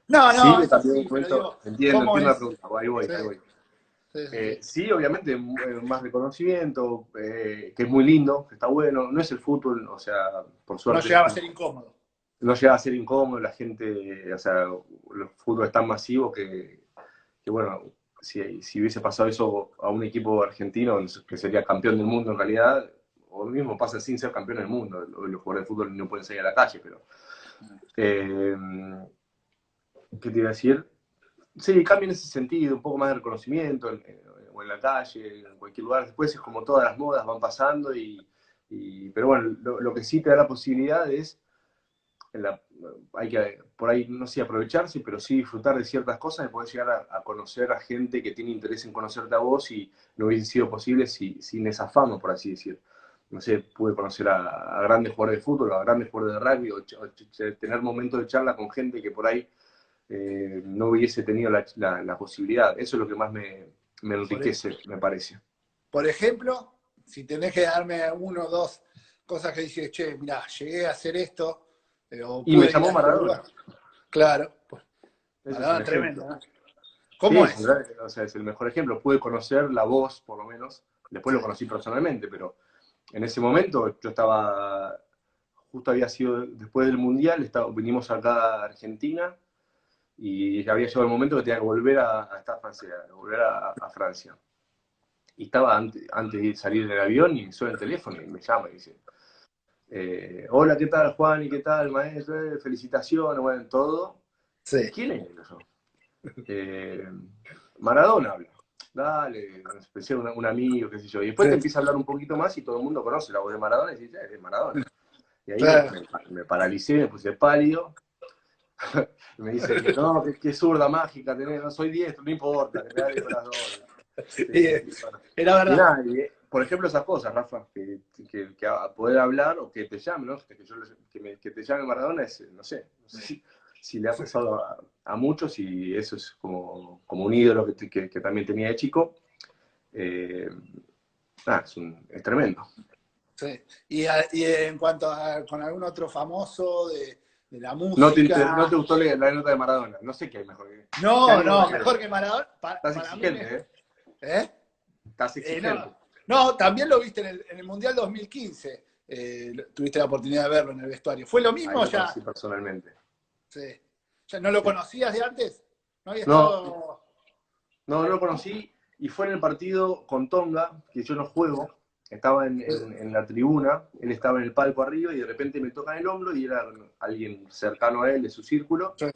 Sí, No, me eso cambió sí, un pero momento. digo, Entiendo ¿cómo la es? pregunta. Ahí voy, Sí, ahí voy. sí, sí. Sí, obviamente, más reconocimiento, que es muy lindo, que está bueno. No es el fútbol, o sea, por No suerte, llegaba a ser incómodo. no llega a ser incómodo, la gente, o sea, el fútbol es tan masivo que bueno, si hubiese pasado eso a un equipo argentino, que sería campeón del mundo en realidad, o lo mismo pasa sin ser campeón del mundo, los jugadores de fútbol no pueden salir a la calle, pero... Eh, ¿Qué te iba a decir? Sí, cambia en ese sentido, un poco más de reconocimiento, o en la calle, en cualquier lugar. Después es como todas las modas van pasando, pero bueno, lo que sí te da la posibilidad es, hay que por ahí, no sé, aprovecharse, pero sí disfrutar de ciertas cosas y poder llegar a conocer a gente que tiene interés en conocerte a vos y no hubiese sido posible sin esa fama, por así decir. No sé, pude conocer a grandes jugadores de fútbol, a grandes jugadores de rugby, o tener momentos de charla con gente que por ahí no hubiese tenido la posibilidad. Eso es lo que más me enriquece, me parece. Por ejemplo, si tenés que darme uno o dos cosas que dices, che, mirá, llegué a hacer esto, o Y me pude ir llamó a este lugar. Maradona. Claro, pues, Ese es un Maradona ejemplo. tremendo, ¿no? Sí, ¿Cómo es? o sea, es el mejor ejemplo. Pude conocer la voz, por lo menos. Después Sí, lo conocí personalmente, pero en ese momento yo estaba, justo había sido después del Mundial, vinimos acá a Argentina y había llegado el momento que tenía que volver a estar Francia, volver a Francia. Y estaba antes de salir del avión y me suena el teléfono y me llama y dice, hola, ¿qué tal, Juan? ¿Y qué tal, maestro? Felicitaciones, bueno, todo. sí, ¿Quién es eso? Eh, Maradona habla. Dale, pensé un amigo, qué sé yo. Y después te sí, empieza a hablar un poquito más y todo el mundo conoce la voz de Maradona y dice, es Maradona. Y ahí claro. me paralicé, me puse pálido. Y me dice, no, qué zurda mágica tenés, no soy diestro, no importa, que te dale con las dos. Y, Bueno. era Y verdad. nada, por ejemplo, esas cosas, Rafa, que a poder hablar o que te llamen, ¿no? Que te llame Maradona, es, no sé si le ha pasado a muchos y eso es como un ídolo que también tenía de chico. Eh, es tremendo. Sí. Y en cuanto a con algún otro famoso de la No te música. gustó la nota de Maradona? No sé qué hay mejor. ¿Qué No, año no, es? mejor que Maradona. Estás Para mí, exigente, ¿eh? ¿eh? Estás exigente. No, no, también lo viste en el Mundial 2015. Tuviste la oportunidad de verlo en el vestuario. ¿Fue lo Ahí mismo lo ya? conocí personalmente. Sí. ¿Ya no lo Sí. conocías de antes? ¿No había No, estado? no lo conocí y fue en el partido con Tonga, que yo no juego, estaba en la tribuna, él estaba en el palco arriba y de repente me toca el hombro y era alguien cercano a él, de su círculo, Sí,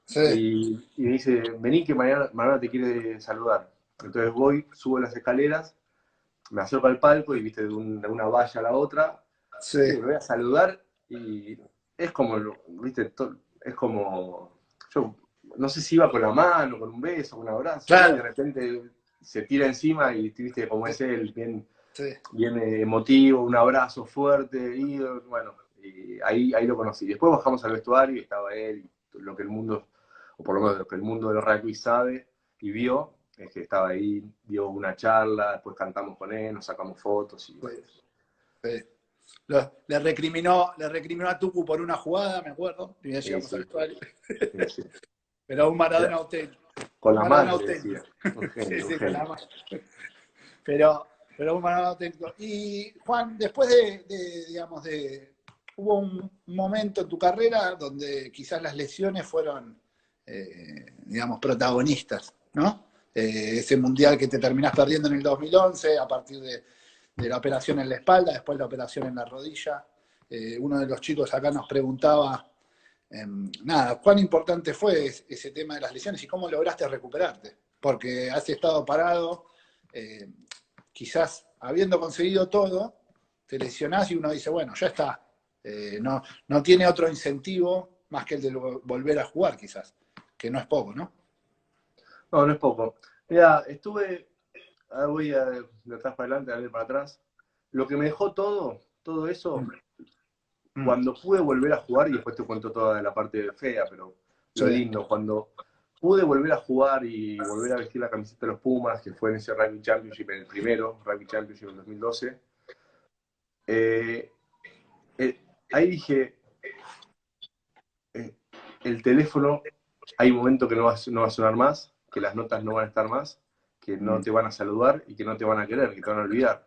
sí, y me dice, vení que mañana te quiere saludar. Entonces voy, subo las escaleras, me acerco al palco y viste de una valla a la otra, y sí. me voy a saludar y es como, viste, es como, yo no sé si iba con la mano, con un beso, con un abrazo, y de Claro. repente se tira encima y viste como Sí, es él, bien, sí. bien emotivo, un abrazo fuerte, y bueno, y ahí lo conocí. Después bajamos al vestuario y estaba él, y lo que el mundo, o por lo menos lo que el mundo del rugby sabe y vio, es que estaba ahí, dio una charla, después cantamos con él, nos sacamos fotos y bueno. Sí, sí. Le recriminó a Tucu por una jugada, me acuerdo, y ya Sí, llegamos al sí, vestuario. sí, sí. Pero un Maradona auténtico. Con Un las Maradona manos le decía. auténtico. Un Sí, genio, un sí, con la genio. mano. Pero un Maradona auténtico. Y Juan, después digamos, hubo un momento en tu carrera donde quizás las lesiones fueron, digamos, protagonistas, ¿no? Ese mundial que te terminás perdiendo en el 2011 a partir de la operación en la espalda, después la operación en la rodilla. Uno de los chicos acá nos preguntaba nada, ¿cuán importante fue ese tema de las lesiones y cómo lograste recuperarte? Porque has estado parado, quizás habiendo conseguido todo, te lesionás y uno dice, bueno, ya está. No tiene otro incentivo más que el de volver a jugar, quizás, que no es poco, ¿no? No, no es poco. Mira, estuve, ahora voy de atrás para adelante, a ver para atrás. Lo que me dejó todo eso, Mm. cuando pude volver a jugar, y después te cuento toda la parte fea, pero Sí. lo lindo, cuando pude volver a jugar y volver a vestir la camiseta de los Pumas, que fue en ese Rugby Championship, en el primero Rugby Championship en 2012, eh, ahí dije, eh, el teléfono, hay un momento que no va a sonar más, que las notas no van a estar más, que no te van a saludar y que no te van a querer, que te van a olvidar.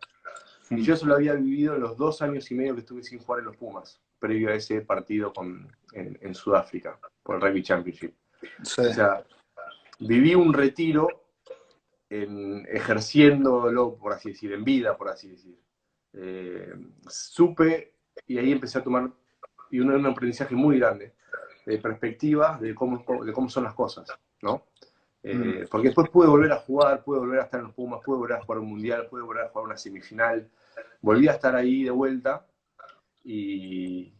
Y yo eso lo había vivido en los 2 años y medio que estuve sin jugar en los Pumas, previo a ese partido en Sudáfrica, por el Rugby Championship. Sí. O sea, viví un retiro ejerciéndolo, por así decir, en vida, por así decir. Supe, y ahí empecé a tomar, y un aprendizaje muy grande, de perspectiva de cómo son las cosas, ¿no? Porque después pude volver a jugar, pude volver a estar en los Pumas, pude volver a jugar un mundial, pude volver a jugar una semifinal, volví a estar ahí de vuelta y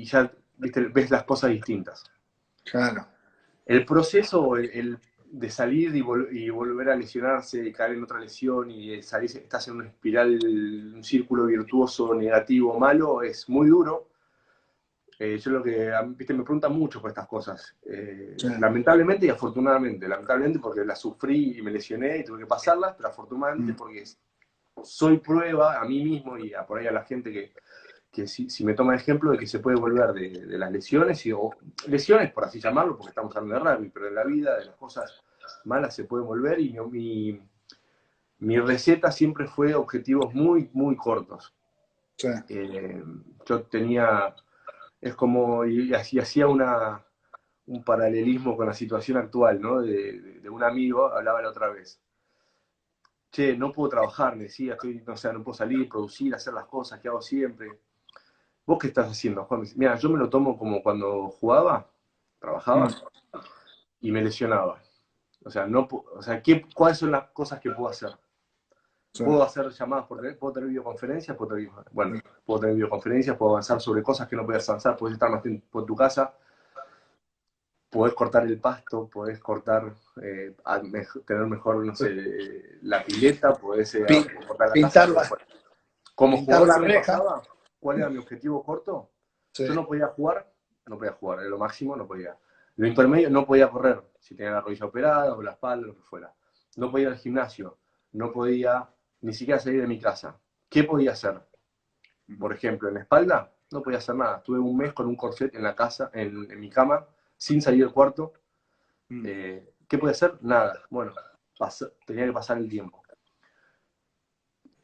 ya, viste, ves las cosas distintas. Claro. El proceso, el de salir y volver a lesionarse, y caer en otra lesión y salir, estás en una espiral, un círculo virtuoso, negativo, malo, es muy duro. Yo lo que, viste, me preguntan mucho por estas cosas. Sí. Lamentablemente y afortunadamente. Lamentablemente porque las sufrí y me lesioné y tuve que pasarlas, pero afortunadamente porque soy prueba a mí mismo y por ahí a la gente que si me toma ejemplo de que se puede volver de las lesiones, o lesiones por así llamarlo, porque estamos hablando de rugby, pero en la vida de las cosas malas se pueden volver y mi receta siempre fue objetivos muy, muy cortos. Sí. Yo tenía, es como, y hacía un paralelismo con la situación actual, ¿no? De un amigo, hablaba la otra vez. Che, no puedo trabajar, me decía, no puedo salir, producir, hacer las cosas que hago siempre. ¿Vos qué estás haciendo, Juan? Mira, yo me lo tomo como cuando jugaba, trabajaba y me lesionaba. O sea, ¿cuáles son las cosas que puedo hacer? Sí. ¿Puedo hacer llamadas por teléfono? ¿Puedo tener videoconferencias? Puedo tener videoconferencias, puedo avanzar sobre cosas que no podías avanzar, puedes estar más tiempo en tu casa, podés cortar el pasto, podés tener mejor, no sé, la pileta, podés cortar la casa. Pintar Como pintar jugador, la ¿qué me reja. pasaba? ¿Cuál era mi objetivo corto? Sí. Yo no podía jugar, era lo máximo, no podía. Lo intermedio, no podía correr, si tenía la rodilla operada o la espalda, lo que fuera. No podía ir al gimnasio, no podía ni siquiera salir de mi casa. ¿Qué podía hacer? Por ejemplo, en la espalda, no podía hacer nada. Estuve un mes con un corset en la casa, en mi cama, sin salir del cuarto. ¿Qué podía hacer? Nada. Bueno, tenía que pasar el tiempo.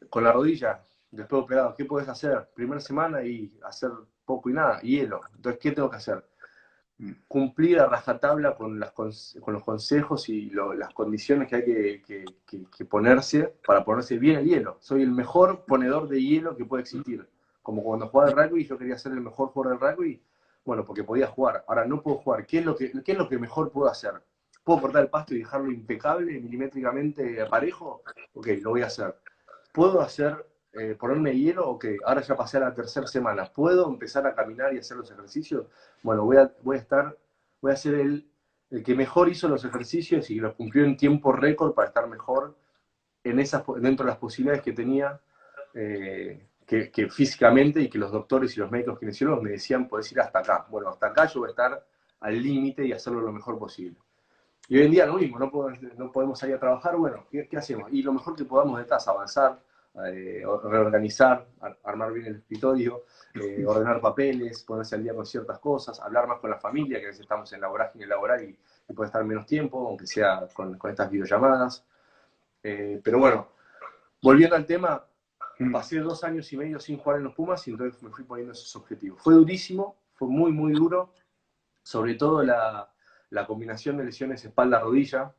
Con la rodilla, después operado, ¿qué puedes hacer? Primera semana y hacer poco y nada, hielo. Entonces, ¿qué tengo que hacer? Cumplir a rajatabla con los consejos y las condiciones que hay que ponerse para ponerse bien el hielo. Soy el mejor ponedor de hielo que puede existir. Como cuando jugaba al rugby, yo quería ser el mejor jugador del rugby, bueno, porque podía jugar. Ahora no puedo jugar. ¿Qué es lo que mejor puedo hacer? ¿Puedo cortar el pasto y dejarlo impecable, milimétricamente parejo? Ok, lo voy a hacer. ¿Puedo ponerme hielo? Ok, ahora ya pasé a la tercera semana. ¿Puedo empezar a caminar y hacer los ejercicios? Bueno, voy a ser el que mejor hizo los ejercicios y los cumplió en tiempo récord para estar mejor dentro de las posibilidades que tenía, que físicamente, y que los doctores y los médicos kinesiólogos me decían, podés ir hasta acá. Bueno, hasta acá yo voy a estar al límite y hacerlo lo mejor posible. Y hoy en día lo mismo, no podemos salir a trabajar, bueno, ¿qué hacemos? Y lo mejor que podamos es avanzar, reorganizar, armar bien el escritorio, ordenar papeles, ponerse al día con ciertas cosas, hablar más con la familia, que a veces estamos en la vorágine laboral y puede estar menos tiempo, aunque sea con estas videollamadas. Pero bueno, volviendo al tema, pasé 2 años y medio sin jugar en los Pumas y entonces me fui poniendo esos objetivos. Fue durísimo, fue muy, muy duro, sobre todo la combinación de lesiones espalda-rodilla,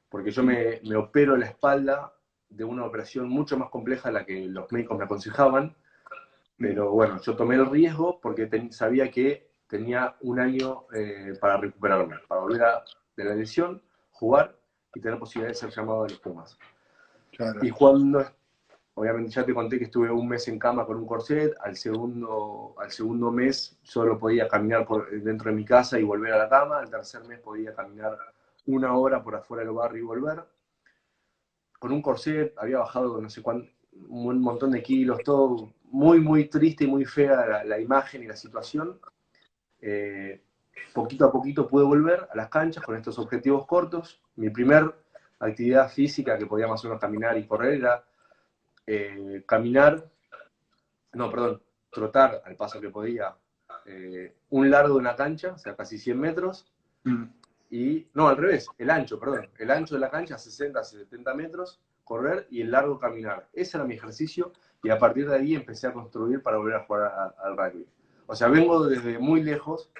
porque yo me opero la espalda de una operación mucho más compleja a la que los médicos me aconsejaban, pero bueno, yo tomé el riesgo porque sabía que tenía un año para recuperarme, para volver de la lesión, jugar y tener posibilidad de ser llamado a los Pumas. Claro. Y cuando, obviamente ya te conté que estuve un mes en cama con un corset, al segundo mes solo podía caminar dentro de mi casa y volver a la cama, al tercer mes podía caminar 1 hora por afuera del barrio y volver. Con un corset, había bajado no sé cuánto, un montón de kilos, todo muy, muy triste y muy fea la imagen y la situación. Poquito a poquito pude volver a las canchas con estos objetivos cortos. Mi primer actividad física que podía más o menos caminar y correr era trotar al paso que podía un largo de una cancha, o sea, casi 100 metros, no, al revés, el ancho de la cancha, 60, 70 metros, correr y el largo caminar. Ese era mi ejercicio y a partir de ahí empecé a construir para volver a jugar al rugby. O sea, vengo desde muy lejos,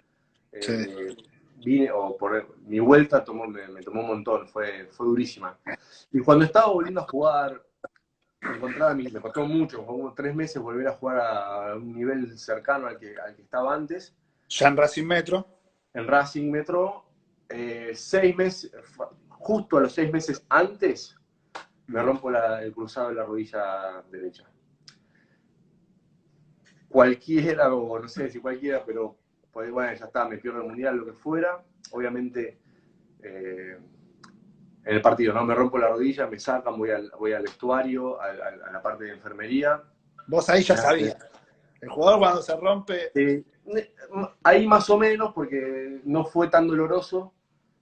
mi vuelta me tomó un montón, fue durísima. Y cuando estaba volviendo a jugar, me costó mucho, como 3 meses volver a jugar a un nivel cercano al que estaba antes. Ya en Racing Metro. En Racing Metro, 6 meses, justo a los 6 meses antes, me rompo el cruzado de la rodilla derecha. Cualquiera, o no sé si cualquiera, pero pues, bueno, ya está, me pierdo el mundial, lo que fuera. Obviamente, en el partido, ¿no? Me rompo la rodilla, me sacan, voy al vestuario, a la parte de enfermería. Vos ahí ya sabías. El jugador cuando se rompe... Ahí más o menos, porque no fue tan doloroso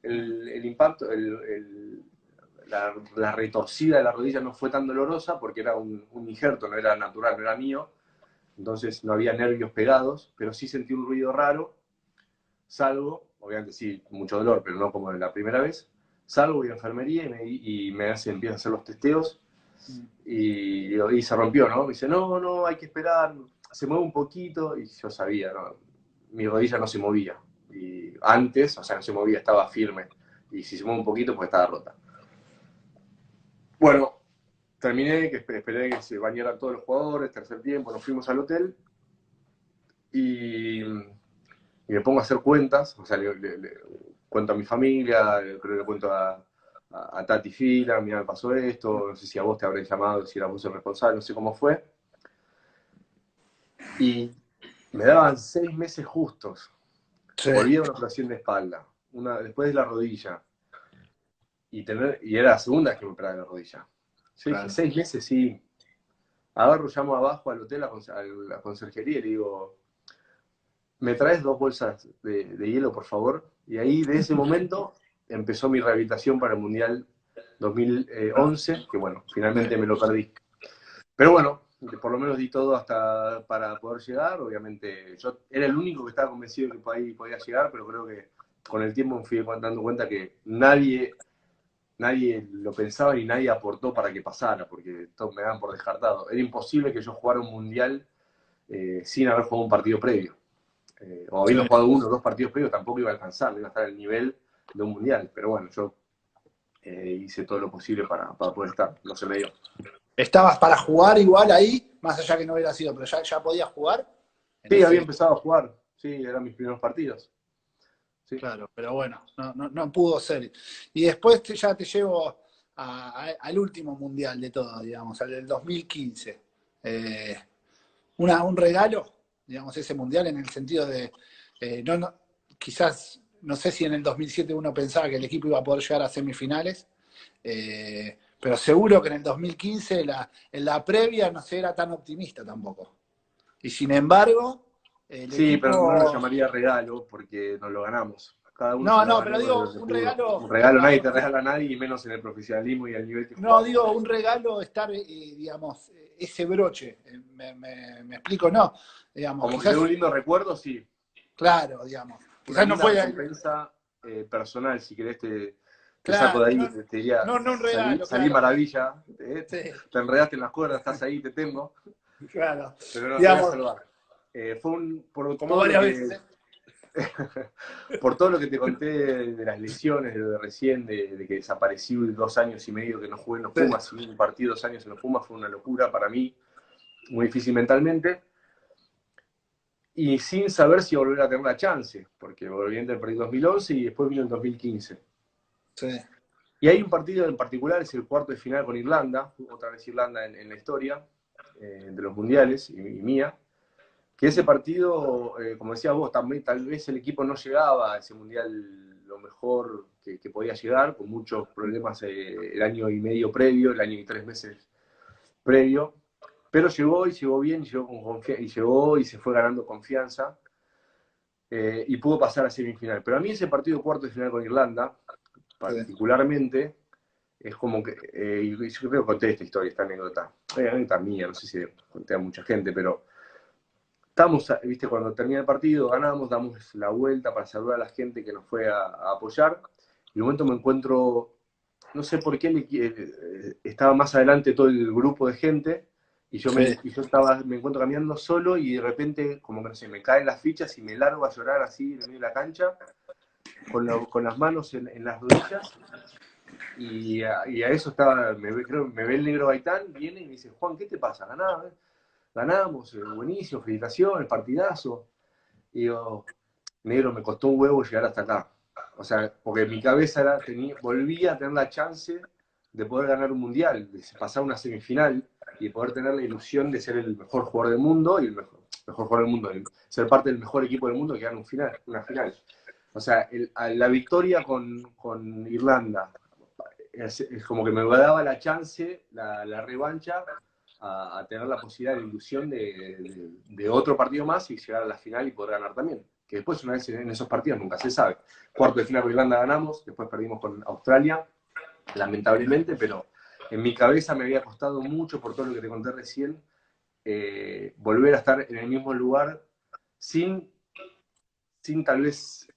el impacto, la retorcida de la rodilla no fue tan dolorosa porque era un injerto, no era natural, no era mío. Entonces no había nervios pegados, pero sí sentí un ruido raro. Salgo, obviamente sí, mucho dolor, pero no como la primera vez. Salgo, voy a enfermería y empiezan a hacer los testeos y se rompió, ¿no? Me dice, no, hay que esperar, se mueve un poquito y yo sabía, ¿no? Mi rodilla no se movía. Y antes, o sea, no se movía, estaba firme. Y si se mueve un poquito, pues estaba rota. Bueno, terminé, esperé que se bañaran todos los jugadores, tercer tiempo, nos fuimos al hotel y me pongo a hacer cuentas, o sea, le cuento a mi familia, creo que le cuento a Tati Fila, mira, me pasó esto, no sé si a vos te habré llamado, si era vos el responsable, no sé cómo fue. Y me daban 6 meses justos. Sí. Volví a una operación de espalda, después de la rodilla. Y era la segunda vez que me operaba la rodilla. Yo dije, 6 meses, sí. Agarro, llamo abajo al hotel, a la conserjería, y le digo, ¿me traes 2 bolsas de hielo, por favor? Y ahí, de ese momento, empezó mi rehabilitación para el Mundial 2011, que bueno, finalmente me lo perdí. Pero bueno, por lo menos di todo hasta para poder llegar. Obviamente, yo era el único que estaba convencido de que ahí podía llegar, pero creo que con el tiempo me fui dando cuenta que nadie lo pensaba ni nadie aportó para que pasara, porque todos me daban por descartado. Era imposible que yo jugara un Mundial sin haber jugado un partido previo. O habiendo jugado 1 o 2 partidos previos, tampoco iba a alcanzar, no iba a estar al nivel de un Mundial. Pero bueno, yo hice todo lo posible para poder estar, no se me dio. ¿Estabas para jugar igual ahí? Más allá que no hubiera sido, pero ya podías jugar. Sí, había empezado a jugar. Sí, eran mis primeros partidos. Sí. Claro, pero bueno, no pudo ser. Y después ya te llevo al último mundial de todo, digamos, al del 2015. Un regalo, digamos, ese mundial en el sentido de, quizás, no sé si en el 2007 uno pensaba que el equipo iba a poder llegar a semifinales, pero seguro que en el 2015 en la previa no se era tan optimista tampoco. Y sin embargo... sí, pero no lo llamaría regalo porque nos lo ganamos. Cada uno pero digo, un regalo... Un regalo nadie te regala a nadie, y menos en el profesionalismo y al nivel que jugamos. No, digo, un regalo estar, digamos, ese broche. ¿Me explico? No. Digamos, como quizás, que un lindo recuerdo, sí. Claro, digamos. Quizás no fue... Una recompensa personal, si querés te saco de ahí, te diría, no un regalo, salí maravilla, sí. Te enredaste en las cuerdas, estás ahí, te tengo. Claro. Pero no, digamos, te voy a salvar. Fue por como varias veces. Por todo lo que te conté de las lesiones, de lo de recién, de que desaparecí 2 años y medio que no jugué en los Pumas, sí. Un partido 2 años en los Pumas fue una locura para mí, muy difícil mentalmente. y sin saber si volver a tener la chance, porque obviamente perdí en 2011 y después vino en 2015. Sí, Y hay un partido en particular, es el cuarto de final con Irlanda, otra vez Irlanda en la historia de los mundiales y mía, que ese partido, como decías vos, también, tal vez el equipo no llegaba a ese mundial lo mejor que podía llegar, con muchos problemas el año y medio previo, el año y 3 meses previo, pero llegó y llegó bien, y llegó y se fue ganando confianza y pudo pasar a semifinal. Pero a mí ese partido cuarto de final con Irlanda, sí, particularmente, es como que, yo creo que conté esta historia, esta anécdota, anécdota mía, no sé si conté a mucha gente, pero estamos, viste, cuando termina el partido, ganamos, damos la vuelta para saludar a la gente que nos fue a apoyar, y de momento me encuentro, no sé por qué estaba más adelante todo el grupo de gente, y yo, sí. me encuentro caminando solo, y de repente, como que no sé, me caen las fichas y me largo a llorar así en medio de la cancha, con las manos en las rodillas, y a eso estaba, creo, me ve el negro Gaitán, viene y me dice, Juan, ¿qué te pasa? Ganamos, buenísimo, felicitaciones, partidazo. Y digo, negro, me costó un huevo llegar hasta acá. O sea, porque en mi cabeza volvía a tener la chance de poder ganar un mundial, de pasar una semifinal y poder tener la ilusión de ser el mejor jugador del mundo y el mejor jugador del mundo, ser parte del mejor equipo del mundo que gana una final. O sea, la victoria con Irlanda es como que me daba la chance, la revancha, a tener la posibilidad, la ilusión de otro partido más y llegar a la final y poder ganar también. Que después, una vez en esos partidos, nunca se sabe. Cuarto de final con Irlanda ganamos, después perdimos con Australia, lamentablemente, pero en mi cabeza me había costado mucho, por todo lo que te conté recién, volver a estar en el mismo lugar sin, sin tal vez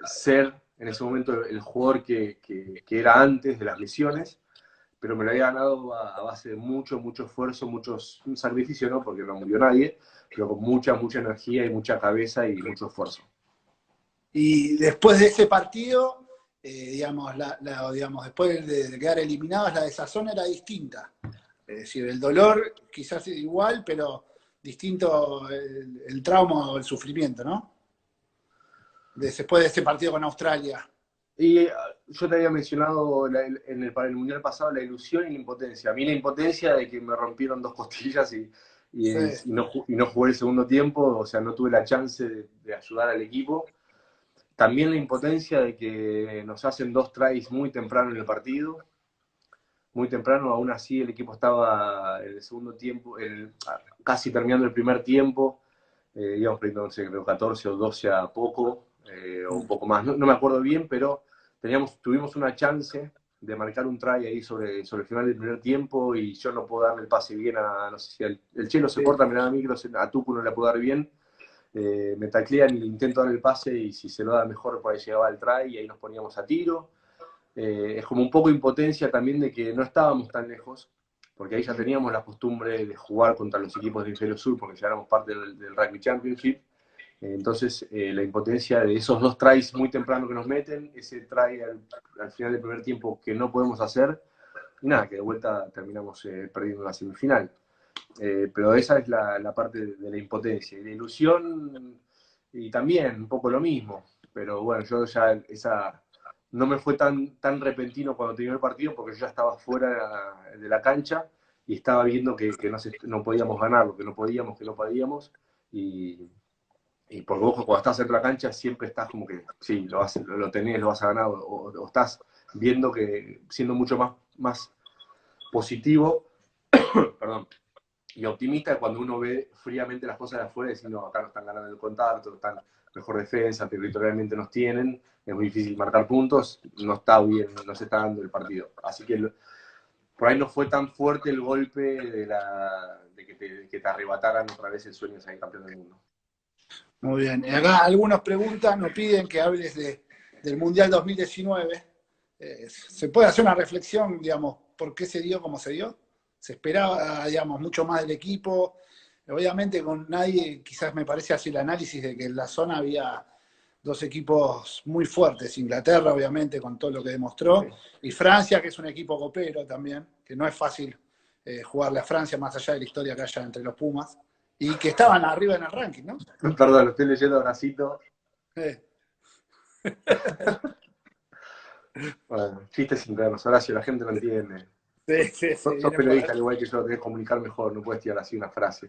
ser en ese momento el jugador que era antes de las lesiones, pero me lo había ganado a base de mucho, mucho esfuerzo, un sacrificio, ¿no? Porque no murió nadie, pero con mucha, mucha energía y mucha cabeza y mucho esfuerzo. Y después de ese partido, digamos, digamos, después de quedar eliminados, la desazón era distinta. Es decir, el dolor quizás es igual, pero distinto el trauma o el sufrimiento, ¿no? Después de ese partido con Australia. Y yo te había mencionado para el Mundial pasado la ilusión y la impotencia. A mí la impotencia de que me rompieron 2 costillas y, Sí, y no jugué el segundo tiempo, o sea, no tuve la chance de ayudar al equipo. También la impotencia de que nos hacen 2 tries muy temprano en el partido, muy temprano, aún así el equipo estaba en el segundo tiempo, casi terminando el primer tiempo, íbamos perdiendo, no sé, creo 14 o 12 a poco, o un poco más, no me acuerdo bien, pero tuvimos una chance de marcar un try ahí sobre el final del primer tiempo y yo no puedo darle el pase bien no sé si el Chelo se sí. corta, me da a mí, a Tucu no le puedo dar bien, me taclean y intento dar el pase y si se lo da mejor por ahí llegaba el try y ahí nos poníamos a tiro. Es como un poco de impotencia también de que no estábamos tan lejos, porque ahí ya teníamos la costumbre de jugar contra los equipos de Inferior Sur, porque ya éramos parte del Rugby Championship. Entonces, la impotencia de esos 2 tries muy temprano que nos meten, ese try al final del primer tiempo que no podemos hacer, y nada, que de vuelta terminamos perdiendo la semifinal. Pero esa es la parte de la impotencia. Y la ilusión, y también un poco lo mismo. Pero bueno, yo ya no me fue tan repentino cuando terminó el partido porque yo ya estaba fuera de la cancha y estaba viendo que no podíamos ganar, que no podíamos. Y por ojo, cuando estás en la cancha siempre estás como que, sí, lo tenés, lo vas a ganar, o estás viendo que siendo mucho más positivo, perdón, y optimista cuando uno ve fríamente las cosas de afuera y diciendo, no, acá no están ganando el contacto, están mejor defensa, territorialmente nos tienen, es muy difícil marcar puntos, no está bien, no se está dando el partido. Así que por ahí no fue tan fuerte el golpe de que te arrebataran otra vez el sueño de ser campeón del mundo. Muy bien. Y acá algunos preguntan, nos piden que hables del Mundial 2019. ¿Se puede hacer una reflexión, digamos, por qué se dio como se dio? ¿Se esperaba, digamos, mucho más del equipo? Obviamente con nadie, quizás me parece así el análisis de que en la zona había dos equipos muy fuertes. Inglaterra, obviamente, con todo lo que demostró, Sí. y Francia, que es un equipo copero también, que no es fácil jugarle a Francia, más allá de la historia que haya entre los Pumas. Y que estaban arriba en el ranking, ¿no? Perdón, lo estoy leyendo abracito. Eh, Bueno, chistes internos, Horacio, la gente no entiende. sí, sí, sí, Sos viene por ahí. periodista al igual que yo, tenés que comunicar mejor, no puedes tirar así una frase.